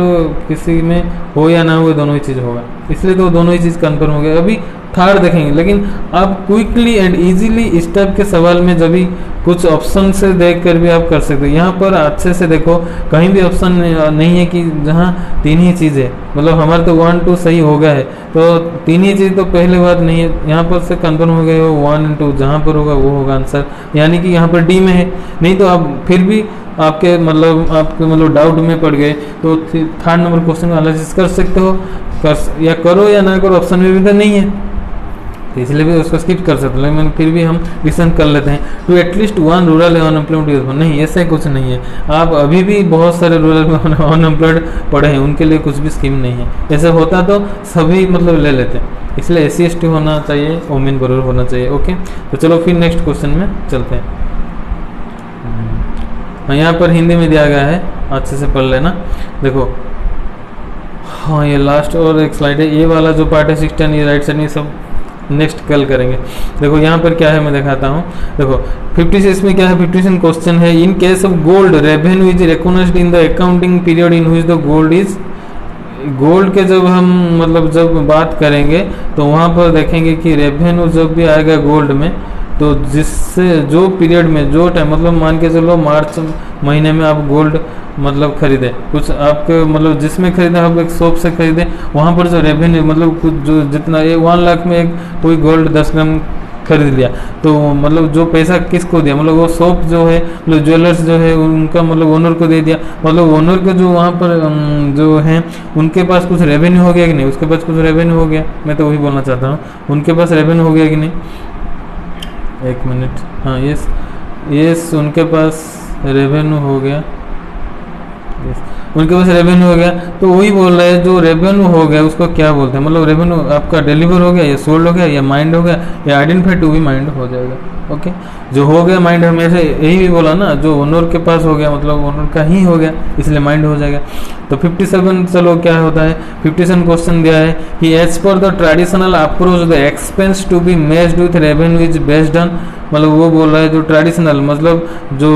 किसी में हो या ना हो दोनों ही चीज़ होगा, इसलिए तो दोनों ही चीज़ कन्फर्म हो गया। अभी थर्ड देखेंगे, लेकिन आप क्विकली एंड इजीली इस टाइप के सवाल में जब भी कुछ ऑप्शन से देख कर भी आप कर सकते हो। यहाँ पर अच्छे से देखो कहीं भी ऑप्शन नहीं है कि जहाँ 3 ही चीज़ है, मतलब हमारा तो 1 2 सही हो गया है, तो 3 ही चीज़ तो पहले बात नहीं है, यहाँ पर से कन्फर्म हो गया 1 और 2 जहाँ पर होगा वो होगा आंसर, यानी कि यहाँ पर डी में है। नहीं तो आप फिर भी आपके मतलब डाउट में पड़ गए तो थर्ड नंबर क्वेश्चन का एनालिसिस कर सकते हो, या करो या ना करो, ऑप्शन में भी तो नहीं है, तो इसलिए भी उसको स्किप कर सकते हो, लेकिन फिर भी हम डिसीजन कर लेते हैं टू एटलीस्ट 1 रूरल अनएम्प्लॉयड। नहीं, ऐसा कुछ नहीं है, आप अभी भी बहुत सारे रूरल में अनएम्प्लॉयड पड़े हैं, उनके लिए कुछ भी स्कीम नहीं है, ऐसे होता तो सभी मतलब ले लेते हैं, इसलिए SC/ST होना चाहिए, वुमेन ब्यूरो होना चाहिए। ओके, तो चलो फिर नेक्स्ट क्वेश्चन में चलते हैं। यहाँ पर हिंदी में दिया गया है, अच्छे से पढ़ लेना। देखो हाँ ये लास्ट और एक स्लाइड है, ये वाला जो पार्ट है 16 ये राइट साइड में सब नेक्स्ट कल करेंगे। देखो यहाँ पर क्या है मैं दिखाता हूँ। देखो 56 में क्या है, 56 क्वेश्चन है in case of gold revenue is recognised in the accounting period in which the gold is. Gold के जब हम मतलब जब बात करेंगे तो वहाँ पर देखेंगे कि रेवेन्यू जब भी आएगा गोल्ड में, तो जिससे जो पीरियड में जो टाइम मतलब मान के चलो मार्च महीने में आप गोल्ड मतलब खरीदे, कुछ आपके मतलब जिसमें खरीदे आप एक शॉप से खरीदे, वहाँ पर जो रेवेन्यू मतलब कुछ जो जितना 1 लाख में एक कोई गोल्ड 10 ग्राम खरीद लिया, तो मतलब जो पैसा किसको दिया, मतलब वो शॉप जो है मतलब ज्वेलर्स जो है उनका मतलब ओनर को दे दिया, मतलब ओनर के जो वहाँ पर जो हैं उनके पास कुछ रेवेन्यू हो गया कि नहीं, उसके पास कुछ रेवेन्यू हो गया, मैं तो वही बोलना चाहता हूँ, उनके पास रेवेन्यू हो गया कि नहीं। एक मिनट, हाँ यस उनके पास रेवेन्यू हो गया, यस उनके पास रेवेन्यू हो गया, तो वही बोल रहा है जो रेवेन्यू हो गया उसको क्या बोलते हैं, मतलब रेवेन्यू आपका डिलीवर हो गया या सोल्ड हो गया या माइंड हो गया या आइडेंटिफाइड टू बी माइंड हो जाएगा। ओके, जो हो गया माइंड, हमेशा यही भी बोला ना, जो ओनर के पास हो गया मतलब ओनर का ही हो गया, इसलिए माइंड हो जाएगा। तो 57 चलो क्या होता है, 57 क्वेश्चन दिया है कि एज पर the traditional approach the expense to be matched with revenue is based on, मतलब वो बोल रहा है जो ट्रेडिशनल मतलब जो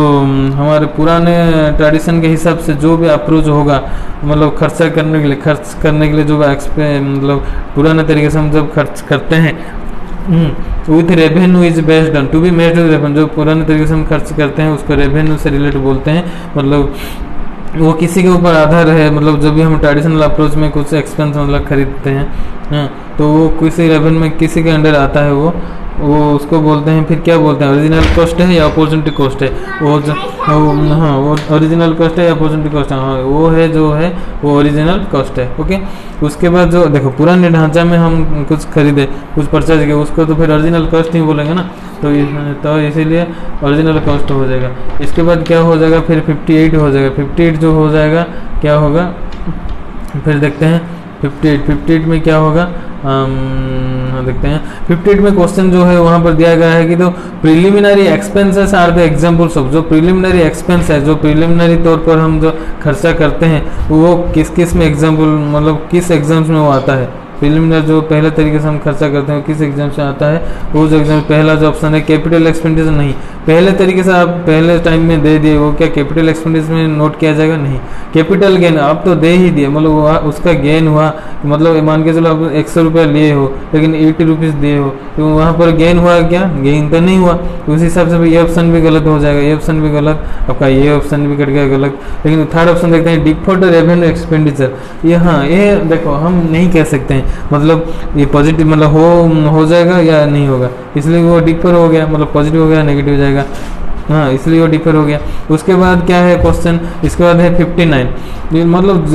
हमारे पुराने ट्रेडिशन के हिसाब से जो भी अप्रोच होगा, मतलब खर्चा करने के लिए, खर्च करने के लिए जो मतलब पुराने तरीके से हम जब खर्च करते हैं with revenue is based on to be made with revenue, जो पुराने तरीके से हम खर्च करते हैं उसको रेवेन्यू से रिलेट बोलते हैं। मतलब वो किसी के ऊपर आधार है, मतलब जब भी हम ट्रेडिशनल अप्रोच में कुछ एक्सपेंस मतलब खरीदते हैं तो वो किसी रेवेन्यू में किसी के अंडर आता है, वो उसको बोलते हैं। फिर क्या बोलते हैं, ओरिजिनल कॉस्ट है या अपॉर्चुनिटी कॉस्ट है, हाँ वो ओरिजिनल कॉस्ट है या अपॉर्चुनिटी कॉस्ट है, हाँ वो है जो है वो ओरिजिनल कॉस्ट है। ओके, उसके बाद जो देखो पुराने ढांचा में हम कुछ खरीदे, कुछ परचेज किया, उसको तो फिर ओरिजिनल कॉस्ट ही बोलेंगे ना, तो इसीलिए ओरिजिनल कॉस्ट हो जाएगा। इसके बाद क्या हो जाएगा, फिर 58 हो जाएगा। 58 जो हो जाएगा क्या होगा, फिर देखते हैं 58 में क्या होगा, देखते हैं 58 में क्वेश्चन जो है वहाँ पर दिया गया है कि तो preliminary expenses are the examples of, जो प्रिलिमिनरी एक्सपेंस है, जो प्रिलिमिनरी तौर पर हम जो खर्चा करते हैं वो किस किस में एग्जाम्पल, मतलब किस एग्जाम्स में वो आता है। प्रिलिमिनरी जो पहले तरीके से हम खर्चा करते हैं किस एग्जाम से आता है, वो जो एग्जाम पहला जो ऑप्शन है कैपिटल एक्सपेंडिचर, नहीं पहले तरीके से आप पहले टाइम में दे दिए, वो क्या कैपिटल एक्सपेंडिचर में नोट किया जाएगा, नहीं कैपिटल गेन आप तो दे ही दिए, मतलब उसका गेन हुआ, मतलब मान के चलो आप 100 रुपया लिए हो लेकिन 80 रुपीज़ दिए हो, तो वहाँ पर गेन हुआ क्या, गेन तो नहीं हुआ, उस हिसाब से ये ऑप्शन भी गलत हो जाएगा, ये ऑप्शन भी गलत, आपका ये ऑप्शन भी कट गया गलत। लेकिन थर्ड ऑप्शन देखते हैं डिफर्ड रेवेन्यू एक्सपेंडिचर, ये हाँ ये देखो हम नहीं कह सकते हैं, मतलब ये पॉजिटिव मतलब हो जाएगा या नहीं होगा, इसलिए वो डिफर हो गया, मतलब पॉजिटिव हो गया नेगेटिव हो जाएगा, हाँ इसलिए वो डिफर हो गया। उसके बाद क्या है क्वेश्चन, इसके बाद है 59, मतलब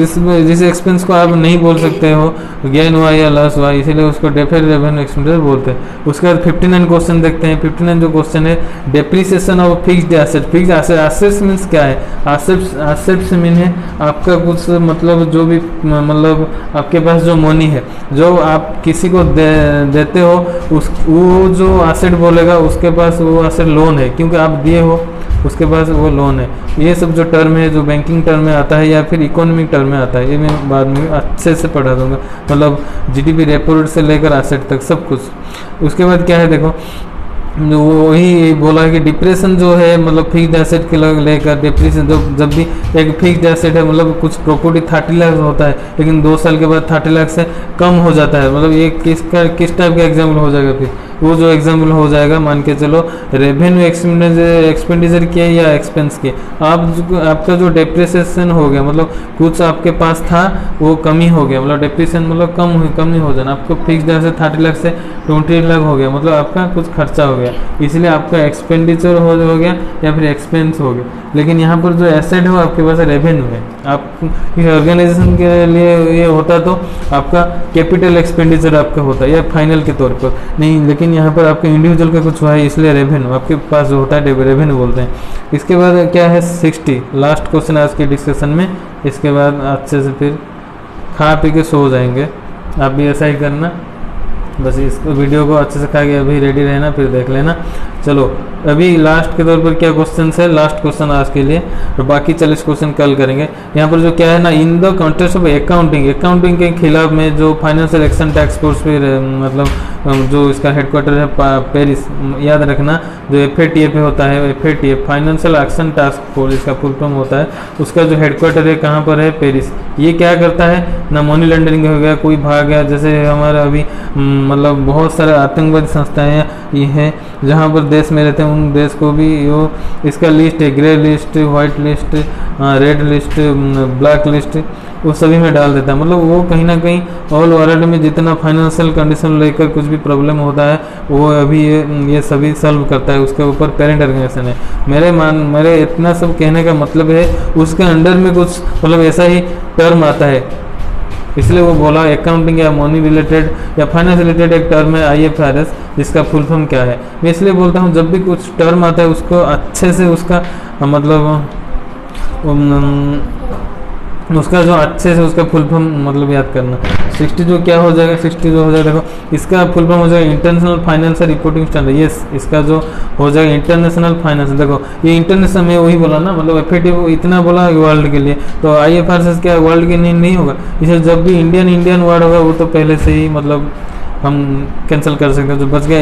जिस एक्सपेंस को आप नहीं बोल सकते हो गेन हुआ या लॉस हुआ, इसीलिए उसको डेफर्ड रेवेन्यू एक्सपेंडिचर बोलते हैं। उसके बाद 59 क्वेश्चन देखते हैं। 59 जो क्वेश्चन है depreciation of fixed asset, fixed assets means क्या है, एसेट्स मीन है आपका कुछ मतलब जो भी मतलब आपके पास जो मनी है जो आप किसी को देते हो, वो जो एसेट बोलेगा उसके पास वो एसेट लोन है, क्योंकि आप दिए हो उसके पास वो लोन है। ये सब जो टर्म है जो बैंकिंग टर्म में आता है या फिर इकोनॉमिक टर्म में आता है, ये मैं बाद में अच्छे से पढ़ा दूंगा, मतलब जीडीपी रेपो रेट से लेकर एसेट तक सब कुछ। उसके बाद क्या है देखो, वही बोला है कि डिप्रेशन जो है मतलब फिक्स्ड एसेट के लेकर डिप्रेशन जब भी एक फिक्स्ड एसेट है, मतलब कुछ प्रॉपर्टी 30 लाख होता है लेकिन 2 साल के बाद 30 लाख से कम हो जाता है, मतलब ये किस टाइप का एग्जाम्पल हो जाएगा, फिर वो जो एग्जाम्पल हो जाएगा मान के चलो रेवेन्यू एक्सपेंडिचर किए या एक्सपेंस किए, आपका जो डेप्रिसिएशन हो गया, मतलब कुछ आपके पास था वो कमी हो गया, मतलब डेप्रिसिएशन मतलब कम ही हो जाना, आपको फिक्स्ड एसेट 30 लाख से 20 लाख हो गया, मतलब आपका कुछ खर्चा हो गया, इसलिए आपका एक्सपेंडिचर हो गया या फिर एक्सपेंस हो गया। लेकिन यहाँ पर जो एसेट है आपके पास रेवेन्यू है, आप ऑर्गेनाइजेशन के लिए ये होता तो आपका कैपिटल एक्सपेंडिचर आपका होता है या फाइनल के तौर पर नहीं, लेकिन यहाँ पर आपके इंडिविजुअल का कुछ हुआ है इसलिए रेवेन्यू आपके पास जो होता है रेवेन्यू बोलते हैं। इसके बाद क्या है 60 लास्ट क्वेश्चन आज के डिस्कशन में। इसके बाद अच्छे से फिर खा पी के सो जाएंगे, आप भी ऐसा ही करना, बस इस वीडियो को अच्छे से खा के अभी रेडी रहना फिर देख लेना। चलो अभी लास्ट के तौर पर क्या क्वेश्चन है, लास्ट क्वेश्चन आज के लिए, और बाकी 40 क्वेश्चन कल करेंगे। यहाँ पर जो क्या है ना, in the context of accounting के खिलाफ में जो फाइनेंशियल एक्शन टास्क फोर्स पे मतलब जो इसका हेडक्वार्टर है पेरिस, याद रखना जो FATF होता है, FATF financial action task force इसका फुल फॉर्म होता है, उसका जो हेडक्वार्टर है कहाँ पर है, पेरिस। ये क्या करता है ना, मनी लॉन्ड्रिंग हो गया, कोई भाग गया, जैसे हमारा अभी मतलब बहुत सारे आतंकवादी संस्थाएं ये हैं जहाँ पर देश में रहते हैं, उन देश को भी वो इसका लिस्ट है, grey list, white list, red list, black list, वो सभी में डाल देता है। मतलब वो कहीं ना कहीं ऑल वर्ल्ड में जितना फाइनेंशियल कंडीशन लेकर कुछ भी प्रॉब्लम होता है वो अभी ये सभी सॉल्व करता है, उसके ऊपर पेरेंट ऑर्गेनाइजेशन है। मेरे इतना सब कहने का मतलब है उसके अंडर में कुछ मतलब ऐसा ही टर्म आता है, इसलिए वो बोला अकाउंटिंग या मनी रिलेटेड या फाइनेंस रिलेटेड एक टर्म है IFRS, जिसका फुल फॉर्म क्या है। मैं इसलिए बोलता हूँ जब भी कुछ टर्म आता है उसको अच्छे से उसका मतलब उसका जो अच्छे से उसका फुल फॉर्म मतलब याद करना। 60 जो क्या हो जाएगा, 60 जो हो जाएगा देखो, इसका फुल फॉर्म हो जाएगा इंटरनेशनल फाइनेंशियल रिपोर्टिंग स्टैंडर्ड। ये इसका जो हो जाएगा इंटरनेशनल फाइनेंस, देखो ये इंटरनेशनल में वही बोला ना, मतलब एफएटीओ इतना बोला वर्ल्ड के लिए, तो IFRS क्या वर्ल्ड के लिए नहीं होगा। इसे जब भी इंडियन वर्ड होगा वो तो पहले से ही मतलब हम कैंसिल कर सकते हैं। तो बच गया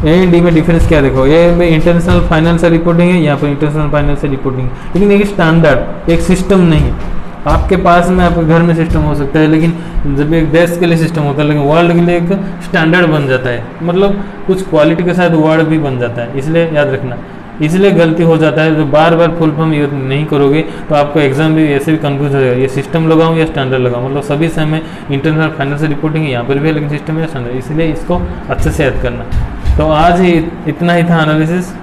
A&D में डिफरेंस क्या देखो, ए में इंटरनेशनल फाइनेंशियल रिपोर्टिंग है, यहाँ पर इंटरनेशनल फाइनेंशियल रिपोर्टिंग, लेकिन एक स्टैंडर्ड एक सिस्टम नहीं है। आपके पास में आपके घर में सिस्टम हो सकता है, लेकिन जब एक देश के लिए सिस्टम होता है, लेकिन वर्ल्ड के लिए एक स्टैंडर्ड बन जाता है, मतलब कुछ क्वालिटी के साथ वर्ड भी बन जाता है, इसलिए याद रखना। इसलिए गलती हो जाता है, जो बार बार फुल फॉर्म यूज नहीं करोगे तो आपको एग्जाम भी ऐसे भी कंफ्यूज हो जाएगा, ये सिस्टम लगाऊं या स्टैंडर्ड लगाऊं, मतलब सभी से हमें इंटरनल फाइनेंशियल रिपोर्टिंग यहाँ पर भी है, लेकिन सिस्टम या स्टैंडर्ड, इसलिए इसको अच्छे से याद करना। तो आज ही इतना ही था एनालिसिस।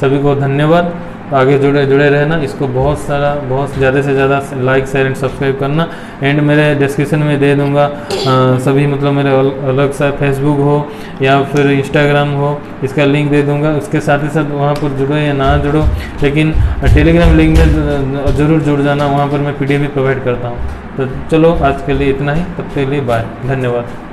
सभी को धन्यवाद, आगे जुड़े रहना। इसको बहुत ज़्यादा से ज़्यादा लाइक शेयर एंड सब्सक्राइब करना। एंड मेरे डिस्क्रिप्शन में दे दूंगा सभी, मतलब मेरे अलग सा फेसबुक हो या फिर इंस्टाग्राम हो, इसका लिंक दे दूंगा। उसके साथ ही साथ वहाँ पर जुड़ो या ना जुड़ो, लेकिन टेलीग्राम लिंक में ज़रूर जुड़ जाना, वहाँ पर मैं PDF भी प्रोवाइड करता हूँ। तो चलो आज के लिए इतना ही, तब के लिए बाय, धन्यवाद।